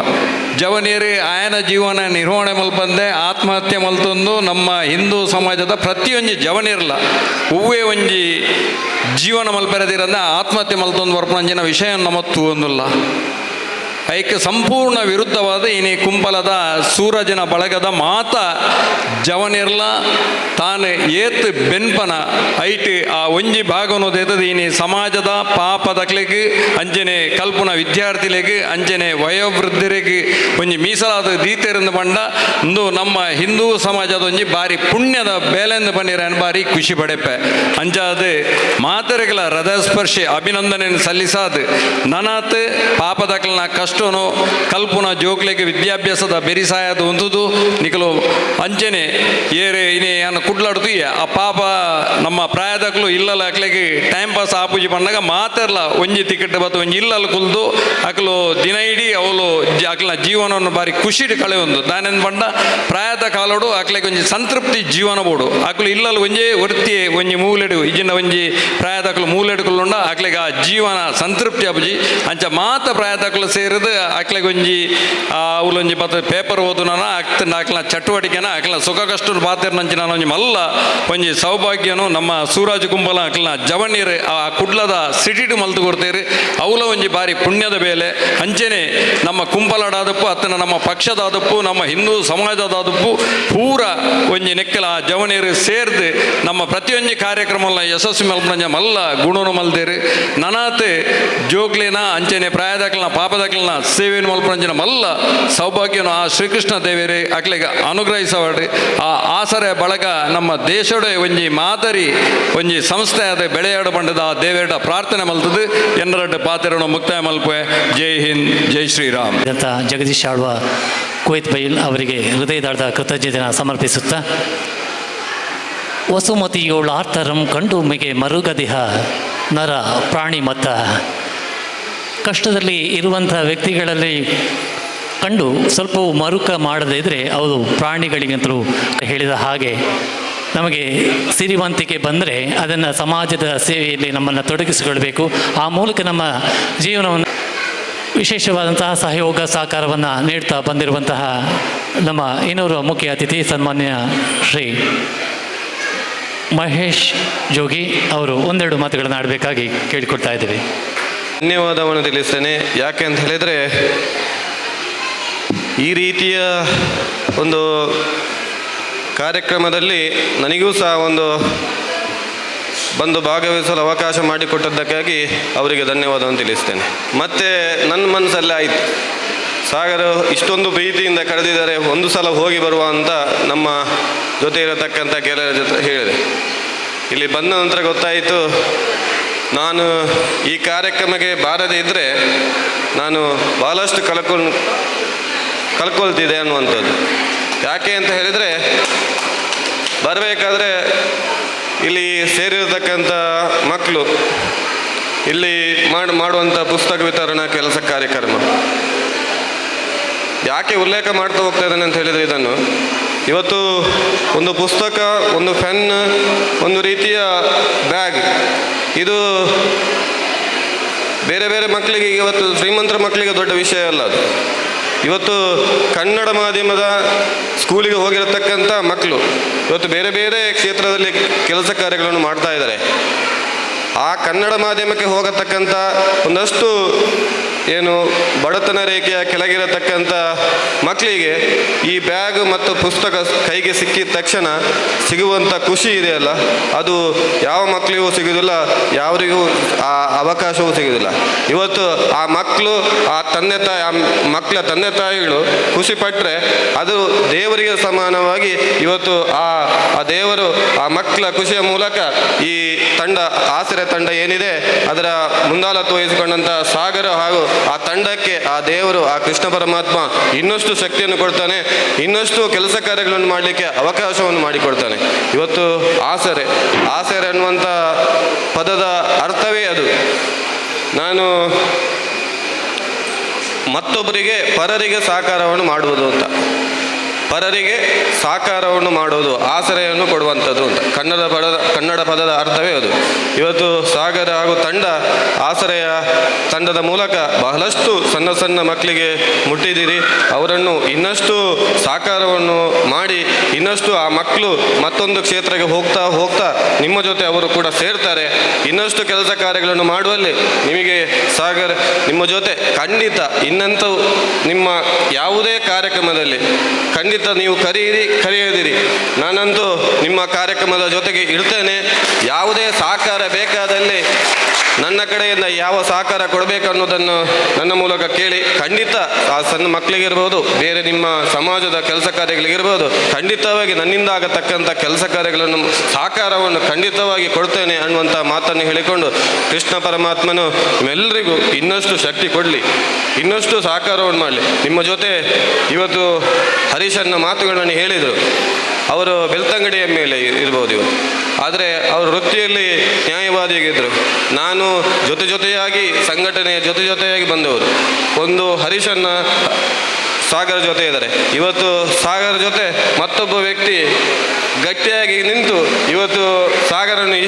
ಜವನಿಯರು ಆಯನ ಜೀವನ ನಿರ್ವಹಣೆ ಮಲ್ಪಂದೆ ಆತ್ಮಹತ್ಯೆ ಮಲ್ತೊಂದು ನಮ್ಮ ಹಿಂದೂ ಸಮಾಜದ ಪ್ರತಿಯೊಂದು ಜವನಿರಲ್ಲ ಹೂವೇ ಒಂಜಿ ಜೀವನ ಮಲ್ಪೆರದಿರಂದ ಆತ್ಮಹತ್ಯೆ ಮಲ್ತೊಂದು ವರ್ಪಂಜಿನ ವಿಷಯ ನಮ್ಮ ತೂಂದಿಲ್ಲ. ಐಕ್ಕೆ ಸಂಪೂರ್ಣ ವಿರುದ್ಧವಾದ ಇನಿ ಕುಂಪಲದ ಸೂರಜನ ಬಳಗದ ಮಾತ ಜವನಿರ್ಲ ತಾನು ಏತ್ ಬೆನ್ಪನ ಐಟ್ ಆ ಒಂಜಿ ಭಾಗನೋದೇತದ ಇನಿ ಸಮಾಜದ ಪಾಪದಕ್ಲೆಗ್ ಅಂಜನೆ ಕಲ್ಪನ ವಿದ್ಯಾರ್ಥಿಲೆಗ್ ಅಂಜನೆ ವಯೋವೃದ್ಧರಿಗೆ ಒಂಜಿ ಮೀಸಲಾದ ದೀತೆರಿಂದ ಬಂಡ ಇಂದು ನಮ್ಮ ಹಿಂದೂ ಸಮಾಜದ ಒಂಜಿ ಬಾರಿ ಪುಣ್ಯದ ಬೇಲೆಂದು ಬನ್ನಿರನ್ ಬಾರಿ ಖುಷಿ ಪಡೆಪೆ ಅಂಜಾದ ಮಾತರೆಗಳ ಹೃದಯಸ್ಪರ್ಶಿ ಅಭಿನಂದನೆಯನ್ನು ಸಲ್ಲಿಸಾದ ನನಾತ್ ಪಾಪದಕ್ಲನ ಕಷ್ಟ ಕಲ್ಪನಾ ಜೋಕ್ಲೆಗೆ ವಿದ್ಯಾಭ್ಯಾಸದ ಬೆರಿಸಾಯದ ಹೊಂದುದು ನಿಕಲು ಅಂಚನೆ ಏರೆ ಇನಿ ಅನ್ನ ಕುಡ್ಲಾಡ್ತು ಆ ಪಾಪ ನಮ್ಮ ಪ್ರಾಯದಕ್ಲು ಇಲ್ಲಲ್ಲ ಅಕ್ಲೆಗೆ ಟೈಮ್ ಪಾಸ್ ಆಪುಜಿ ಬಂದಾಗ ಮಾತೆರ್ಲ ಒಂಜಿ ತಿಕೆಟ್ ಬತ್ತು ಒಂಜಿ ಇಲ್ಲಲ್ಲಿ ಕುಲ್ದು ಅಕ್ಲು ದಿನ ಇಡೀ ಅವಳು ಅಕ್ಲ ಜೀವನವನ್ನು ಬಾರಿ ಖುಷಿಡ್ ಕಳೆ ಒಂದು ದಾನೆಂದು ಬಂಡ ಪ್ರಾಯದ ಕಾಲೋಡು ಅಕ್ಲೆಗೆ ಒಂಜಿ ಸಂತೃಪ್ತಿ ಜೀವನ ಬೋಡು ಅಕ್ಲು ಇಲ್ಲಲ್ಲಿ ಒಂಜಿ ಒರ್ತಿ ಒಂಜಿ ಮೂಲೆಡು ಇಜಿನ ಒಂಜಿ ಪ್ರಾಯದಕ್ಲು ಮೂಲೆಡ್ಕುಲ್ಂಡ ಅಕ್ಲೆಗೆ ಆ ಜೀವನ ಸಂತೃಪ್ತಿ ಅಪುಜಿ ಅಂಚ ಮಾತ ಪ್ರಾಯದಕ್ಲು ಸೇರಿದ ಅಕ್ಲೆಗೆ ಒಂಜಿ ಅವಲೊಂಜಿ ಬತ್ತ ಪೇಪರ್ ಓದುನ ಆಗ್ತಂಡ ಅಕ್ಲ ಚಟುವಟಿಕೆನ ಅಕ್ಲ ಸುಖ ಕಷ್ಟ ಪಾತ್ರ ನಂಚಿನ ಒಂಜಿ ಮಲ್ಲ ಒಂಜಿ ಸೌಭಾಗ್ಯನು ನಮ್ಮ ಸೂರಜ್ ಕುಂಬಲ ಅಕ್ಲನ ಜವನೀರ್ ಆ ಕುಡ್ಲದ ಸಿಟಿಡು ಮಲ್ತು ಕೊಡ್ತೇರಿ ಅವಲ ಒಂಜಿ ಬಾರಿ ಪುಣ್ಯದ ಬೇಲೆ ಅಂಚೆನೆ ನಮ್ಮ ಕುಂಬಲಡಾದಪ್ಪು ಅತ್ತನ ನಮ್ಮ ಪಕ್ಷದಾದಪ್ಪು ನಮ್ಮ ಹಿಂದೂ ಸಮಾಜದಾದಪ್ಪು ಪೂರ ಒಂಜಿ ನೆಕ್ಕಲ ಆ ಜವನೀರ್ ಸೇರ್ದು ನಮ್ಮ ಪ್ರತಿಯೊಂದು ಕಾರ್ಯಕ್ರಮನ ಯಶಸ್ವಿ ಮಲ್ಪನ ಮಲ್ಲ ಗುಣನು ಮಲ್ದೇರಿ ನನಾತ್ ಜೋಗ್ಲಿನ ಅಂಚೆನೆ ಪ್ರಾಯದಕ್ಲನ ಪಾಪದಕ್ಲನ ಸೇವೆಯನ್ನು ಮಲ್ಪಂಜಿನ ಮಲ್ಲ ಸೌಭಾಗ್ಯನು ಆ ಶ್ರೀಕೃಷ್ಣ ದೇವರೇ ಅಕ್ಲೆಗೆ ಅನುಗ್ರಹಿಸವಾಡ್ರಿ. ಆ ಆಸರೆ ಬಳಗ ನಮ್ಮ ದೇಶದ ಒಂಜಿ ಮಾದರಿ ಒಂಜಿ ಸಂಸ್ಥೆ ಅದ ಬೆಳೆಯಾಡ ಬಂಡದ ಆ ದೇವರ ಪ್ರಾರ್ಥನೆ ಮಲ್ತದ್ದು ಎನ್ನರಡ್ಡ ಪಾತ್ರವನ್ನು ಮುಕ್ತಾಯ ಮಲ್ಪೆ. ಜೈ ಹಿಂದ್, ಜೈ ಶ್ರೀರಾಮ್. ಜಗದೀಶ್ ಆಳ್ವ ಕುವೈತ್ ಬೈಲ್ ಅವರಿಗೆ ಹೃದಯದಾಳದ ಕೃತಜ್ಞತೆಯನ್ನು ಸಮರ್ಪಿಸುತ್ತಾ ವಸುಮತಿಯೋಳು ಆರ್ತರಂ ಕಂಡು ಮಿಗೆ ಮರುಗದಿಹ ನರ ಪ್ರಾಣಿ ಮತ್ತ ಕಷ್ಟದಲ್ಲಿ ಇರುವಂಥ ವ್ಯಕ್ತಿಗಳಲ್ಲಿ ಕಂಡು ಸ್ವಲ್ಪ ಮರುಕ ಮಾಡದೇ ಇದ್ದರೆ ಅವರು ಪ್ರಾಣಿಗಳಿಗಂತಲೂ ಹೇಳಿದ ಹಾಗೆ ನಮಗೆ ಸಿರಿವಂತಿಕೆ ಬಂದರೆ ಅದನ್ನು ಸಮಾಜದ ಸೇವೆಯಲ್ಲಿ ನಮ್ಮನ್ನು ತೊಡಗಿಸಿಕೊಳ್ಬೇಕು. ಆ ಮೂಲಕ ನಮ್ಮ ಜೀವನವನ್ನು ವಿಶೇಷವಾದಂತಹ ಸಹಯೋಗ ಸಹಕಾರವನ್ನು ನೀಡ್ತಾ ಬಂದಿರುವಂತಹ ನಮ್ಮ ಇನ್ನೂರು ಮುಖ್ಯ ಅತಿಥಿ ಸನ್ಮಾನ್ಯ ಶ್ರೀ ಮಹೇಶ್ ಜೋಗಿ ಅವರು ಒಂದೆರಡು ಮಾತುಗಳನ್ನು ಆಡಬೇಕಾಗಿ ಕೇಳಿಕೊಡ್ತಾ ಇದ್ದೀವಿ. ಧನ್ಯವಾದವನ್ನು ತಿಳಿಸ್ತೇನೆ. ಯಾಕೆ ಅಂತ ಹೇಳಿದರೆ ಈ ರೀತಿಯ ಒಂದು ಕಾರ್ಯಕ್ರಮದಲ್ಲಿ ನನಗೂ ಸಹ ಬಂದು ಭಾಗವಹಿಸಲು ಅವಕಾಶ ಮಾಡಿಕೊಟ್ಟದ್ದಕ್ಕಾಗಿ ಅವರಿಗೆ ಧನ್ಯವಾದವನ್ನು ತಿಳಿಸ್ತೇನೆ. ಮತ್ತು ನನ್ನ ಮನಸ್ಸಲ್ಲೇ ಆಯಿತು, ಸಾಗರ ಇಷ್ಟೊಂದು ಪ್ರೀತಿಯಿಂದ ಕರೆದಿದ್ದಾರೆ, ಒಂದು ಸಲ ಹೋಗಿ ಬರುವ ಅಂತ ನಮ್ಮ ಜೊತೆ ಇರತಕ್ಕಂಥ ಗೆಳೆಯರ ಜೊತೆ ಹೇಳಿದೆ. ಇಲ್ಲಿ ಬಂದ ನಂತರ ಗೊತ್ತಾಯಿತು ನಾನು ಈ ಕಾರ್ಯಕ್ರಮಕ್ಕೆ ಬಾರದೇ ಇದ್ದರೆ ನಾನು ಭಾಳಷ್ಟು ಕಳ್ಕೊಳ್ತಿದ್ದೆ ಅನ್ನುವಂಥದ್ದು. ಯಾಕೆ ಅಂತ ಹೇಳಿದರೆ ಬರಬೇಕಾದ್ರೆ ಇಲ್ಲಿ ಸೇರಿರತಕ್ಕಂಥ ಮಕ್ಕಳು ಇಲ್ಲಿ ಮಾಡುವಂಥ ಪುಸ್ತಕ ವಿತರಣಾ ಕೆಲಸ ಕಾರ್ಯಕ್ರಮ ಯಾಕೆ ಉಲ್ಲೇಖ ಮಾಡ್ತಾ ಹೋಗ್ತಾ ಇದ್ದಾನೆ ಅಂತ ಹೇಳಿದರೆ ಇದನ್ನು ಇವತ್ತು ಒಂದು ಪುಸ್ತಕ, ಒಂದು ಪೆನ್, ಒಂದು ರೀತಿಯ ಬ್ಯಾಗ್, ಇದು ಬೇರೆ ಬೇರೆ ಮಕ್ಕಳಿಗೆ ಇವತ್ತು ಶ್ರೀಮಂತರ ಮಕ್ಕಳಿಗೆ ದೊಡ್ಡ ವಿಷಯ ಅಲ್ಲ ಅದು. ಇವತ್ತು ಕನ್ನಡ ಮಾಧ್ಯಮದ ಸ್ಕೂಲಿಗೆ ಹೋಗಿರತಕ್ಕಂಥ ಮಕ್ಕಳು ಇವತ್ತು ಬೇರೆ ಬೇರೆ ಕ್ಷೇತ್ರದಲ್ಲಿ ಕೆಲಸ ಕಾರ್ಯಗಳನ್ನು ಮಾಡ್ತಾ ಇದ್ದಾರೆ. ಆ ಕನ್ನಡ ಮಾಧ್ಯಮಕ್ಕೆ ಹೋಗತಕ್ಕಂಥ ಒಂದಷ್ಟು ಏನು ಬಡತನ ರೇಖೆಯ ಕೆಳಗಿರತಕ್ಕಂಥ ಮಕ್ಕಳಿಗೆ ಈ ಬ್ಯಾಗ್ ಮತ್ತು ಪುಸ್ತಕ ಕೈಗೆ ಸಿಕ್ಕಿದ ತಕ್ಷಣ ಸಿಗುವಂಥ ಖುಷಿ ಇದೆಯಲ್ಲ, ಅದು ಯಾವ ಮಕ್ಕಳಿಗೂ ಸಿಗೋದಿಲ್ಲ, ಯಾರಿಗೂ ಆ ಅವಕಾಶವೂ ಸಿಗೋದಿಲ್ಲ. ಇವತ್ತು ಆ ಮಕ್ಕಳು, ಆ ಮಕ್ಕಳ ತಂದೆ ತಾಯಿಗಳು ಖುಷಿ ಪಟ್ಟರೆ ಅದು ದೇವರಿಗೆ ಸಮಾನವಾಗಿ ಇವತ್ತು ಆ ದೇವರು ಆ ಮಕ್ಕಳ ಖುಷಿಯ ಮೂಲಕ ಈ ತಂಡ, ಆಸರೆ ತಂಡ ಏನಿದೆ ಅದರ ಮುಂದಾಳತ್ವ ವಹಿಸಿಕೊಂಡಂಥ ಸಾಗರ ಹಾಗೂ ಆ ತಂಡಕ್ಕೆ ಆ ದೇವರು, ಆ ಕೃಷ್ಣ ಪರಮಾತ್ಮ ಇನ್ನಷ್ಟು ಶಕ್ತಿಯನ್ನು ಕೊಡ್ತಾನೆ, ಇನ್ನಷ್ಟು ಕೆಲಸ ಕಾರ್ಯಗಳನ್ನು ಮಾಡಲಿಕ್ಕೆ ಅವಕಾಶವನ್ನು ಮಾಡಿಕೊಡ್ತಾನೆ. ಇವತ್ತು ಆಸರೆ ಅನ್ನುವಂಥ ಪದದ ಅರ್ಥವೇ ಅದು. ನಾನು ಮತ್ತೊಬ್ಬರಿಗೆ, ಪರರಿಗೆ ಸಾಕಾರವನ್ನು ಮಾಡುವುದು ಅಂತ, ಪರರಿಗೆ ಸಾಕಾರವನ್ನು ಮಾಡುವುದು, ಆಸರೆಯನ್ನು ಕೊಡುವಂಥದ್ದು ಅಂತ ಕನ್ನಡ ಪದದ ಅರ್ಥವೇ ಅದು. ಇವತ್ತು ಸಾಗರ ಹಾಗೂ ತಂಡ, ಆಸರೆಯ ತಂಡದ ಮೂಲಕ ಬಹಳಷ್ಟು ಸಣ್ಣ ಸಣ್ಣ ಮಕ್ಕಳಿಗೆ ಮುಟ್ಟಿದ್ದೀರಿ. ಅವರನ್ನು ಇನ್ನಷ್ಟು ಸಾಕಾರವನ್ನು ಮಾಡಿ ಇನ್ನಷ್ಟು ಆ ಮಕ್ಕಳು ಮತ್ತೊಂದು ಕ್ಷೇತ್ರಕ್ಕೆ ಹೋಗ್ತಾ ನಿಮ್ಮ ಜೊತೆ ಅವರು ಕೂಡ ಸೇರ್ತಾರೆ. ಇನ್ನಷ್ಟು ಕೆಲಸ ಕಾರ್ಯಗಳನ್ನು ಮಾಡುವಲ್ಲಿ ನಿಮಗೆ ಸಾಗರ್ ನಿಮ್ಮ ಜೊತೆ ಖಂಡಿತ ಇನ್ನಂತೂ ನಿಮ್ಮ ಯಾವುದೇ ಕಾರ್ಯಕ್ರಮದಲ್ಲಿ ಖಂಡಿತ ನೀವು ಕರೆಯದಿರಿ. ನಾನಂತೂ ನಿಮ್ಮ ಕಾರ್ಯಕ್ರಮದ ಜೊತೆಗೆ ಇರ್ತೇನೆ. ಯಾವುದೇ ಸಹಕಾರ ಬೇಕಾದಲ್ಲಿ ನನ್ನ ಕಡೆಯಿಂದ ಯಾವ ಸಹಕಾರ ಕೊಡಬೇಕು ಅನ್ನೋದನ್ನು ನನ್ನ ಮೂಲಕ ಕೇಳಿ. ಖಂಡಿತ ಆ ಸಣ್ಣ ಮಕ್ಕಳಿಗಿರ್ಬೋದು, ಬೇರೆ ನಿಮ್ಮ ಸಮಾಜದ ಕೆಲಸ ಕಾರ್ಯಗಳಿಗಿರ್ಬೋದು, ಖಂಡಿತವಾಗಿ ನನ್ನಿಂದ ಆಗತಕ್ಕಂಥ ಕೆಲಸ ಕಾರ್ಯಗಳನ್ನು, ಸಹಕಾರವನ್ನು ಖಂಡಿತವಾಗಿ ಕೊಡ್ತೇನೆ ಅನ್ನುವಂಥ ಮಾತನ್ನು ಹೇಳಿಕೊಂಡು ಕೃಷ್ಣ ಪರಮಾತ್ಮನು ನಿಮ್ಮೆಲ್ಲರಿಗೂ ಇನ್ನಷ್ಟು ಶಕ್ತಿ ಕೊಡಲಿ, ಇನ್ನಷ್ಟು ಸಹಕಾರವನ್ನು ಮಾಡಲಿ. ನಿಮ್ಮ ಜೊತೆ ಇವತ್ತು ಹರೀಶನ್ನ ಮಾತುಗಳನ್ನು ಹೇಳಿದರು. ಅವರು ಬೆಳ್ತಂಗಡಿಯ ಮೇಲೆ ಇರ್ಬೋದು ಇವತ್ತು, ಆದರೆ ಅವರು ವೃತ್ತಿಯಲ್ಲಿ ನ್ಯಾಯವಾದಿಯಾಗಿದ್ದರು. ನಾನು ಜೊತೆಯಾಗಿ ಸಂಘಟನೆಯ ಜೊತೆಯಾಗಿ ಬಂದವರು. ಒಂದು ಹರೀಶನ್ನ ಸಾಗರ ಜೊತೆ ಇದ್ದಾರೆ. ಇವತ್ತು ಸಾಗರ ಜೊತೆ ಮತ್ತೊಬ್ಬ ವ್ಯಕ್ತಿ ಗಟ್ಟಿಯಾಗಿ ನಿಂತು ಇವತ್ತು ಸಾಗರನ್ನು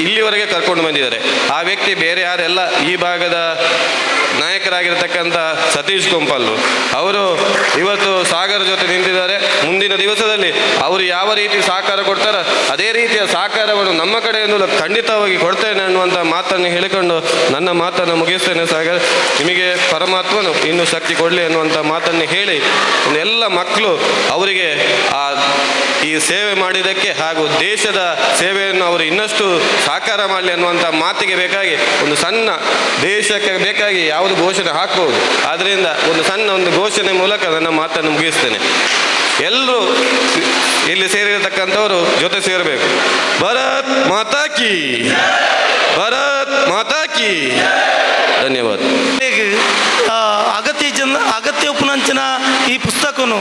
ಇಲ್ಲಿವರೆಗೆ ಕರ್ಕೊಂಡು ಬಂದಿದ್ದಾರೆ. ಆ ವ್ಯಕ್ತಿ ಬೇರೆ ಯಾರೆಲ್ಲ, ಈ ಭಾಗದ ನಾಯಕರಾಗಿರ್ತಕ್ಕಂಥ ಸತೀಶ್ ಕೊಂಪಲ್ಲು ಅವರು ಇವತ್ತು ಸಾಗರ ಜೊತೆ ನಿಂತಿದ್ದಾರೆ. ಮುಂದಿನ ದಿವಸದಲ್ಲಿ ಅವರು ಯಾವ ರೀತಿ ಸಹಕಾರ ಕೊಡ್ತಾರೋ ಅದೇ ರೀತಿಯ ಸಹಕಾರವನ್ನು ನಮ್ಮ ಕಡೆಯಿಂದ ಖಂಡಿತವಾಗಿ ಕೊಡ್ತೇನೆ ಅನ್ನುವಂಥ ಮಾತನ್ನು ಹೇಳಿಕೊಂಡು ನನ್ನ ಮಾತನ್ನು ಮುಗಿಸ್ತೇನೆ. ಸಾಗರ್, ನಿಮಗೆ ಪರಮಾತ್ಮನು ಇನ್ನೂ ಶಕ್ತಿ ಕೊಡಲಿ ಅನ್ನುವಂಥ ಮಾತನ್ನು ಹೇಳಿ ಎಲ್ಲ ಮಕ್ಕಳು ಅವರಿಗೆ ಈ ಸೇವೆ ಮಾಡಿದ್ದಕ್ಕೆ ಹಾಗೂ ದೇಶದ ಸೇವೆಯನ್ನು ಅವರು ಇನ್ನಷ್ಟು ಸಾಕಾರ ಮಾಡಲಿ ಅನ್ನುವಂಥ ಮಾತಿಗೆ ಬೇಕಾಗಿ ಒಂದು ಸಣ್ಣ ದೇಶಕ್ಕೆ ಬೇಕಾಗಿ ಯಾವುದು ಘೋಷಣೆ ಹಾಕಬಹುದು. ಆದ್ದರಿಂದ ಒಂದು ಘೋಷಣೆ ಮೂಲಕ ನನ್ನ ಮಾತನ್ನು ಮುಗಿಸ್ತೇನೆ. ಎಲ್ಲರೂ ಇಲ್ಲಿ ಸೇರಿರತಕ್ಕಂಥವರು ಜೊತೆ ಸೇರಬೇಕು. ಭಾರತ್ ಮಾತಾ ಕಿ, ಭಾರತ್ ಮಾತಾ ಕಿ. ಧನ್ಯವಾದ. ಅಗತ್ಯ ಉಪನಂಚಿನ ಈ ಪುಸ್ತಕನು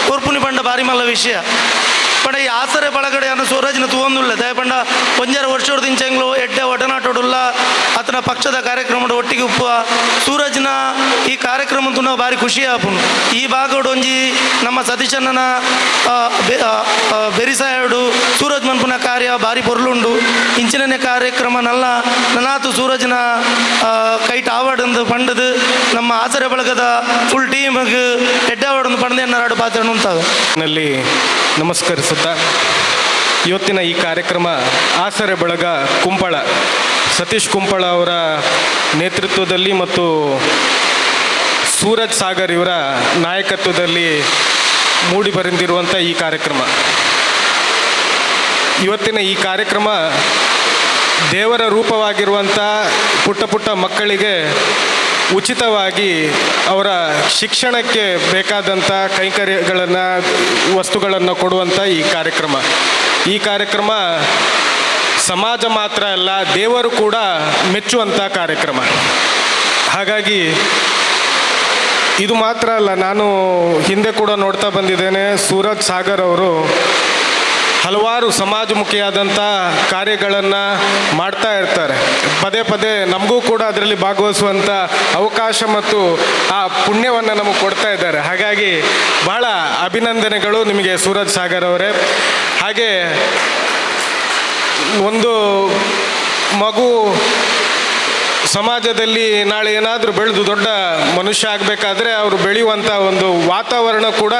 ಕೋರ್ಪುನಿ ಪಂಡ ಬಾರಿ ಮಲ್ಲ ವಿಷಯ ಪಂಡ ಈ ಆಸರೆ ಬಳಗಡೆ ಅನ್ನ ಸೂರಜ್ನ ತೂವೊಂದುಳ್ಳೆ ದಯಪಂಡ ಒಂಜಾರು ವರ್ಷದ ಇಂಚಂಗ್ಲು ಎಡ್ಡೆ ಒಡನಾಟೋಡುಲ್ಲ ಆತನ ಪಕ್ಷದ ಕಾರ್ಯಕ್ರಮದ ಒಟ್ಟಿಗೆ ಉಪ್ಪುವ ಸೂರಜ್ನ ಈ ಕಾರ್ಯಕ್ರಮ ನಾವು ಭಾರಿ ಖುಷಿ ಆಪುನು. ಈ ಭಾಗಡು ಒಂಜಿ ನಮ್ಮ ಸತೀಶಣ್ಣನ ಬೆರಿಸಾಯಡು ಸೂರಜ್ ಮನ್ಪುನ ಕಾರ್ಯ ಭಾರಿ ಪೊರ್ಲುಂಡು. ಇಂಚಿನ ಕಾರ್ಯಕ್ರಮ ನನ್ನಾತು ಸೂರಜ್ನ ಕೈಟ್ ಅವಾರ್ಡ್ ಒಂದು ಪಂಡದು ನಮ್ಮ ಆಸರೆ ಬಳಗದ ಫುಲ್ ಟೀಮ್ಗೆ ಎಡ್ಡೆ ಅವಾರ್ಡ್ ಒಂದು ಪಂಡದೆ ಎನ್ನಾಡು ಪಾತ್ರ ಉಂಟಾಗ ನಲ್ಲಿ ನಮಸ್ಕರಿಸುತ್ತಾ ಇವತ್ತಿನ ಈ ಕಾರ್ಯಕ್ರಮ ಆಸರೆ ಬಳಗ ಕುಂಪಳ ಸತೀಶ್ ಕುಂಪಳ ಅವರ ನೇತೃತ್ವದಲ್ಲಿ ಮತ್ತು ಸೂರಜ್ ಸಾಗರ್ ಇವರ ನಾಯಕತ್ವದಲ್ಲಿ ಮೂಡಿ ಬರೆದಿರುವಂಥ ಈ ಕಾರ್ಯಕ್ರಮ, ಇವತ್ತಿನ ಈ ಕಾರ್ಯಕ್ರಮ ದೇವರ ರೂಪವಾಗಿರುವಂಥ ಪುಟ್ಟ ಮಕ್ಕಳಿಗೆ ಉಚಿತವಾಗಿ ಅವರ ಶಿಕ್ಷಣಕ್ಕೆ ಬೇಕಾದಂಥ ಕೈಂಕರ್ಯಗಳನ್ನು, ವಸ್ತುಗಳನ್ನು ಕೊಡುವಂಥ ಈ ಕಾರ್ಯಕ್ರಮ ಸಮಾಜ ಮಾತ್ರ ಅಲ್ಲ, ದೇವರು ಕೂಡ ಮೆಚ್ಚುವಂಥ ಕಾರ್ಯಕ್ರಮ. ಹಾಗಾಗಿ ಇದು ಮಾತ್ರ ಅಲ್ಲ, ನಾನು ಹಿಂದೆ ಕೂಡ ನೋಡ್ತಾ ಬಂದಿದ್ದೇನೆ, ಸೂರಜ್ ಸಾಗರ್ ಅವರು ಹಲವಾರು ಸಮಾಜಮುಖಿಯಾದಂಥ ಕಾರ್ಯಗಳನ್ನು ಮಾಡ್ತಾ ಇರ್ತಾರೆ. ಪದೇ ಪದೇ ನಮಗೂ ಕೂಡ ಅದರಲ್ಲಿ ಭಾಗವಹಿಸುವಂಥ ಅವಕಾಶ ಮತ್ತು ಆ ಪುಣ್ಯವನ್ನು ನಮಗೆ ಕೊಡ್ತಾ ಇದ್ದಾರೆ. ಹಾಗಾಗಿ ಬಹಳ ಅಭಿನಂದನೆಗಳು ನಿಮಗೆ ಸೂರಜ್ ಸಾಗರ್ ಅವರೇ. ಹಾಗೆ ಒಂದು ಮಗು ಸಮಾಜದಲ್ಲಿ ನಾಳೆ ಏನಾದರೂ ಬೆಳೆದು ದೊಡ್ಡ ಮನುಷ್ಯ ಆಗಬೇಕಾದ್ರೆ ಅವರು ಬೆಳೆಯುವಂಥ ಒಂದು ವಾತಾವರಣ ಕೂಡ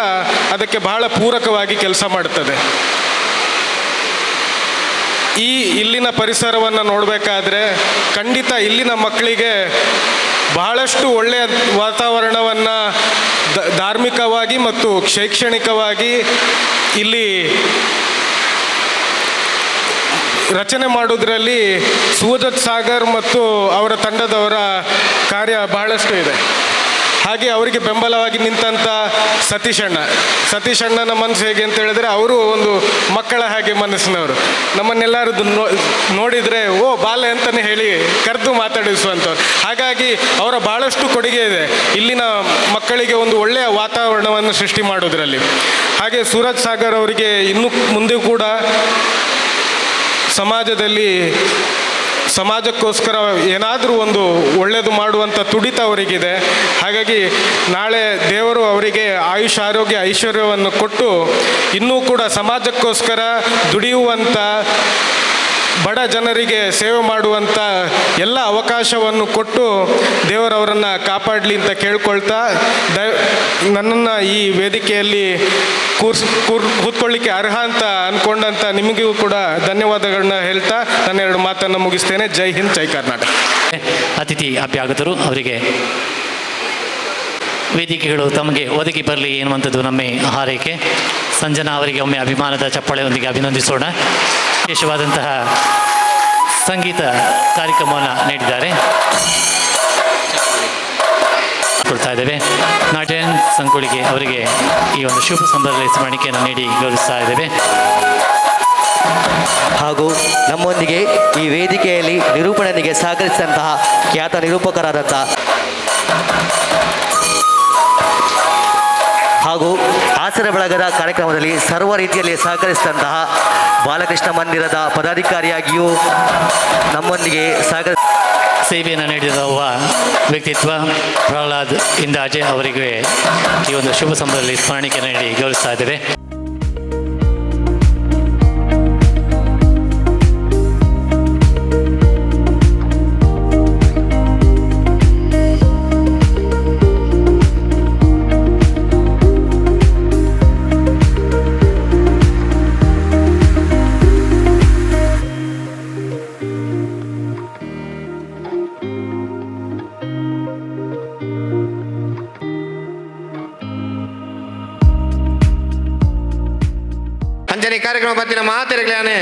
ಅದಕ್ಕೆ ಬಹಳ ಪೂರಕವಾಗಿ ಕೆಲಸ ಮಾಡ್ತದೆ. ಇಲ್ಲಿನ ಪರಿಸರವನ್ನು ನೋಡಬೇಕಾದ್ರೆ ಖಂಡಿತ ಇಲ್ಲಿನ ಮಕ್ಕಳಿಗೆ ಬಹಳಷ್ಟು ಒಳ್ಳೆಯ ವಾತಾವರಣವನ್ನು ಧಾರ್ಮಿಕವಾಗಿ ಮತ್ತು ಶೈಕ್ಷಣಿಕವಾಗಿ ಇಲ್ಲಿ ರಚನೆ ಮಾಡೋದ್ರಲ್ಲಿ ಸೂರಜ್ ಸಾಗರ್ ಮತ್ತು ಅವರ ತಂಡದವರ ಕಾರ್ಯ ಬಹಳಷ್ಟು ಇದೆ. ಹಾಗೆ ಅವರಿಗೆ ಬೆಂಬಲವಾಗಿ ನಿಂತಂಥ ಸತೀಶ್ ಅಣ್ಣನ ಮನಸ್ಸು ಹೇಗೆ ಅಂತ ಹೇಳಿದ್ರೆ, ಅವರು ಒಂದು ಮಕ್ಕಳ ಹಾಗೆ ಮನಸ್ಸಿನವರು. ನಮ್ಮನ್ನೆಲ್ಲರೂ ನೋಡಿದರೆ ಓ ಬಾಲೆ ಅಂತಲೇ ಹೇಳಿ ಕರೆದು ಮಾತಾಡಿಸುವಂಥವ್ರು. ಹಾಗಾಗಿ ಅವರ ಭಾಳಷ್ಟು ಕೊಡುಗೆ ಇದೆ ಇಲ್ಲಿನ ಮಕ್ಕಳಿಗೆ ಒಂದು ಒಳ್ಳೆಯ ವಾತಾವರಣವನ್ನು ಸೃಷ್ಟಿ ಮಾಡೋದ್ರಲ್ಲಿ. ಹಾಗೆ ಸೂರಜ್ ಸಾಗರ್ ಅವರಿಗೆ ಇನ್ನೂ ಮುಂದೆ ಕೂಡ ಸಮಾಜಕ್ಕೋಸ್ಕರ ಏನಾದರೂ ಒಂದು ಒಳ್ಳೆಯದು ಮಾಡುವಂಥ ತುಡಿತ ಅವರಿಗಿದೆ. ಹಾಗಾಗಿ ನಾಳೆ ದೇವರು ಅವರಿಗೆ ಆಯುಷ್ ಆರೋಗ್ಯ ಐಶ್ವರ್ಯವನ್ನು ಕೊಟ್ಟು ಇನ್ನೂ ಕೂಡ ಸಮಾಜಕ್ಕೋಸ್ಕರ ದುಡಿಯುವಂಥ, ಬಡ ಜನರಿಗೆ ಸೇವೆ ಮಾಡುವಂಥ ಎಲ್ಲ ಅವಕಾಶವನ್ನು ಕೊಟ್ಟು ದೇವರವರನ್ನು ಕಾಪಾಡಲಿ ಅಂತ ಕೇಳ್ಕೊಳ್ತಾ, ನನ್ನನ್ನು ಈ ವೇದಿಕೆಯಲ್ಲಿ ಕೂತ್ಕೊಳ್ಳಿಕ್ಕೆ ಅರ್ಹ ಅಂತ ಅಂದ್ಕೊಂಡಂಥ ನಿಮಗೂ ಕೂಡ ಧನ್ಯವಾದಗಳನ್ನ ಹೇಳ್ತಾ ನನ್ನ 2 ಮಾತನ್ನು ಮುಗಿಸ್ತೇನೆ. ಜೈ ಹಿಂದ್, ಜೈ ಕರ್ನಾಟಕ. ಅತಿಥಿ ಅಭ್ಯಾಗತರು ಅವರಿಗೆ ವೇದಿಕೆಗಳು ತಮಗೆ ಒದಗಿ ಬರಲಿ ಎನ್ನುವಂಥದ್ದು ನಮ್ಮ ಹಾರೈಕೆ. ಸಂಜನಾ ಅವರಿಗೆ ಒಮ್ಮೆ ಅಭಿಮಾನದ ಚಪ್ಪಾಳೆಯೊಂದಿಗೆ ಅಭಿನಂದಿಸೋಣ. ವಿಶೇಷವಾದಂತಹ ಸಂಗೀತ ಕಾರ್ಯಕ್ರಮವನ್ನು ನೀಡಿದ್ದಾರೆ. ಕೊಡ್ತಾ ಇದ್ದೇವೆ. ನಾಟ್ಯನ್ ಸಂಕುಳಿಗೆ ಅವರಿಗೆ ಈ ಒಂದು ಶುಭ ಸಂದರ್ಭದಲ್ಲಿ ಸ್ಮರಣಿಕೆಯನ್ನು ನೀಡಿ ಗೌರವಿಸ್ತಾ ಇದ್ದೇವೆ. ಹಾಗೂ ನಮ್ಮೊಂದಿಗೆ ಈ ವೇದಿಕೆಯಲ್ಲಿ ನಿರೂಪಣೆಗೆ ಸಹಕರಿಸಿದಂತಹ ಖ್ಯಾತ ನಿರೂಪಕರಾದಂಥ ಹಾಗೂ ಆಸರೆ ಬಳಗದ ಕಾರ್ಯಕ್ರಮದಲ್ಲಿ ಸರ್ವ ರೀತಿಯಲ್ಲಿ ಸಹಕರಿಸಿದಂತಹ ಬಾಲಕೃಷ್ಣ ಮಂದಿರದ ಪದಾಧಿಕಾರಿಯಾಗಿಯೂ ನಮ್ಮೊಂದಿಗೆ ಸೇವೆಯನ್ನು ನೀಡಿರುವ ವ್ಯಕ್ತಿತ್ವ ಪ್ರಹ್ಲಾದ್ ಇಂದಾಜೆ ಅವರಿಗೆ ಈ ಒಂದು ಶುಭ ಸಂದರ್ಭದಲ್ಲಿ ಸ್ಮರಣಿಕೆ ನೀಡಿ ಗೌರವಿಸ್ತಾ ಇದ್ದೇವೆ. ಅಂಚನೆ ಈ ಕಾರ್ಯಕ್ರಮ ಪತ್ತಿನ ಮಾತೆರೆಗಳೇ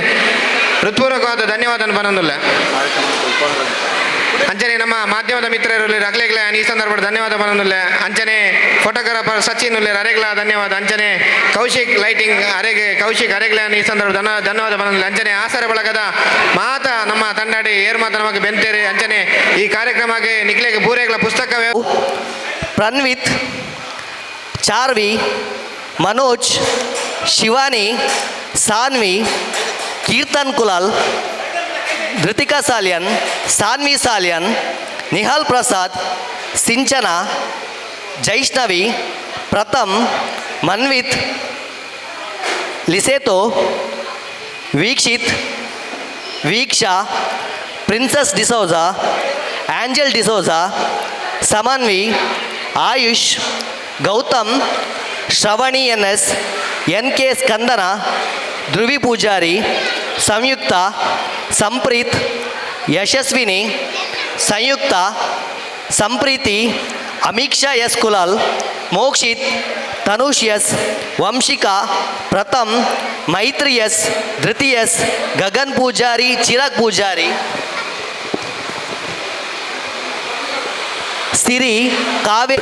ಹೃತ್ಪೂರ್ವಕವಾದ ಧನ್ಯವಾದ ಬನ್ನೊಂದುಲ್ಲ. ಅಂಚನೆ ನಮ್ಮ ಮಾಧ್ಯಮದ ಮಿತ್ರರಲ್ಲಿ ರಗಲೆಗಳ ಈ ಸಂದರ್ಭದ ಧನ್ಯವಾದ ಬನ್ನೊಂದುಲ್ಲ. ಅಂಚನೆ ಫೋಟೋಗ್ರಾಫರ್ ಸಚಿನ್ ಉಲ್ಲೇರ್ ಅರೆಗಳ ಧನ್ಯವಾದ. ಅಂಚನೆ ಕೌಶಿಕ್ ಲೈಟಿಂಗ್ ಕೌಶಿಕ್ ಅರೆಗಳ ಈ ಸಂದರ್ಭದ ಧನ್ಯವಾದ ಬನ್ನೊಂದುಲ್ಲ. ಅಂಚನೆ ಆಸರೆ ಬಳಗದ ಮಾತ ನಮ್ಮ ತಂಡಾಡಿ ಏರ್ಮಾತ ನಮಗೆ ಬೆಂತೇರಿ. ಅಂಚನೆ ಈ ಕಾರ್ಯಕ್ರಮಕ್ಕೆ ನಿಖಿಲೆಗೆ ಪೂರೆಗಳ ಪುಸ್ತಕವೇ ಪ್ರಣವಿತ್, ಚಾರ್ವಿ, ಮನೋಜ್, ಶಿವಾನಿ, ಸಾನ್ವಿ, ಕೀರ್ತನ್ ಕುಲಾಲ್, ಧೃತಿಕಾ ಸಾಲಿಯನ್, ಸಾನ್ವಿ ಸಾಲಿಯನ್, ನಿಹಾಲ್ ಪ್ರಸಾದ್, ಸಿಂಚನಾ, ಜೈಷ್ಣವಿ, ಪ್ರಥಮ್, ಮನ್ವಿತ್, ಲಿಸೇತೋ, Veekshith, Veeksha, Princess D'Souza, Angel D'Souza, Samanvi, Ayush, Gautham, Shravani NS, NK Skandana, Dhruvi Poojary, Samyuktha, Sampreeth, Yashaswini, Samyuktha, Sampreethi, Ameeksha S Kulal, Mokshith, Tanush S, Vanshika, Pratham, Maithri S, Dhruthi S, Gagan Poojary, Chirag Poojary, Siri, Kavya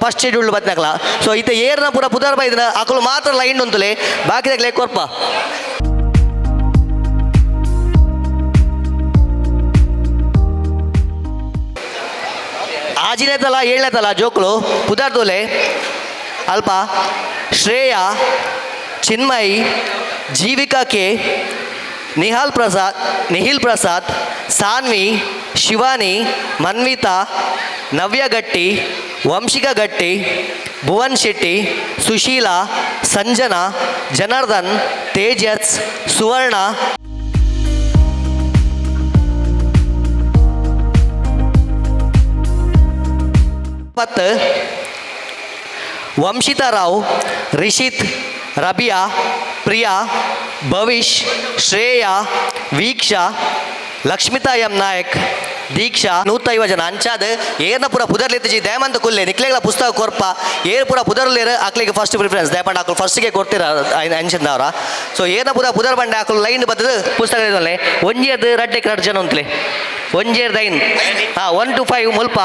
first schedule ಬತ್ನಾಕಲ. ಸೊ ಇತ್ತೆ ಏರ್ನ ಪೂರ ಪುದರ್ ಬೈದಿನ ಅಕಲು ಮಾತ್ರ ಲೈನ್ ಉಂತುಲೆ ಬಾಕಿದಾಗ ಲೇಕ್ ಕೊರ್ಪ. 5ನೇತಲ 7ನೇತಲ ಜೋಕ್ಲು ಪುದರ್ದೋಲೆ ಅಲ್ಪ ಶ್ರೇಯ, ಚಿನ್ಮಯಿ, ಜೀವಿಕಾ ಕೆ, ನಿಹಿಲ್ ಪ್ರಸಾದ್, ಸಾನ್ವಿ, ಶಿವಾನಿ, ಮನ್ವಿತಾ, ನವ್ಯ ಗಟ್ಟಿ, ವಂಶಿಕಾ ಗಟ್ಟಿ, ಭುವನ್ ಶೆಟ್ಟಿ, ಸುಶೀಲಾ, ಸಂಜನಾ, ಜನಾರ್ದನ್, ತೇಜಸ್, ಸುವರ್ಣ. ಮತ್ತು ವಂಶಿತಾ ರಾವ್, ರಿಷಿತ್, ರಬಿಯಾ, ಪ್ರಿಯಾ, ಭವಿಷ್, ಶ್ರೇಯಾ, ವೀಕ್ಷಾ, ಲಕ್ಷ್ಮಿತಾ ಎಂ ನಾಯಕ್, ದೀಕ್ಷಾ 150 ಜನ ಅಂಚಾದ ಏರ್ನ ಪೂರ ಪುದರ್ಲೆತ್ತಿಜಿ ದಯಮಂತ ಕುಲ್ಲೆ ನಿಕ್ಲೆಗಳ ಪುಸ್ತಕ ಕೊರ್ಪ ಏರ್ ಪೂರ ಪುದರ್ಲೇರ ಆಕ್ಲಿಗೆ ಫಸ್ಟ್ ಪ್ರಿಫರೆನ್ಸ್ ದಯಪಂಡ ಆಕಲು ಫಸ್ಟ್ಗೆ ಕೊಡ್ತೀರ ಅನ್ಸಿದ್ದವ್ರ. ಸೊ ಏರ್ನ ಪೂರ ಪುದರ್ ಬಂಡೆ ಆಕಲು ಲೈನ್ ಬರ್ತದೆ ಪುಸ್ತಕ ಇದ್ದಲ್ಲಿ ಒಂಜೇರ್ದು ರಡ್ಡೆಕ್ಕೆ 2 ಜನ ಅಂತಲೇ ಒಂಜೇರ್ದು 5 1 to 5 ಮುಲ್ಪ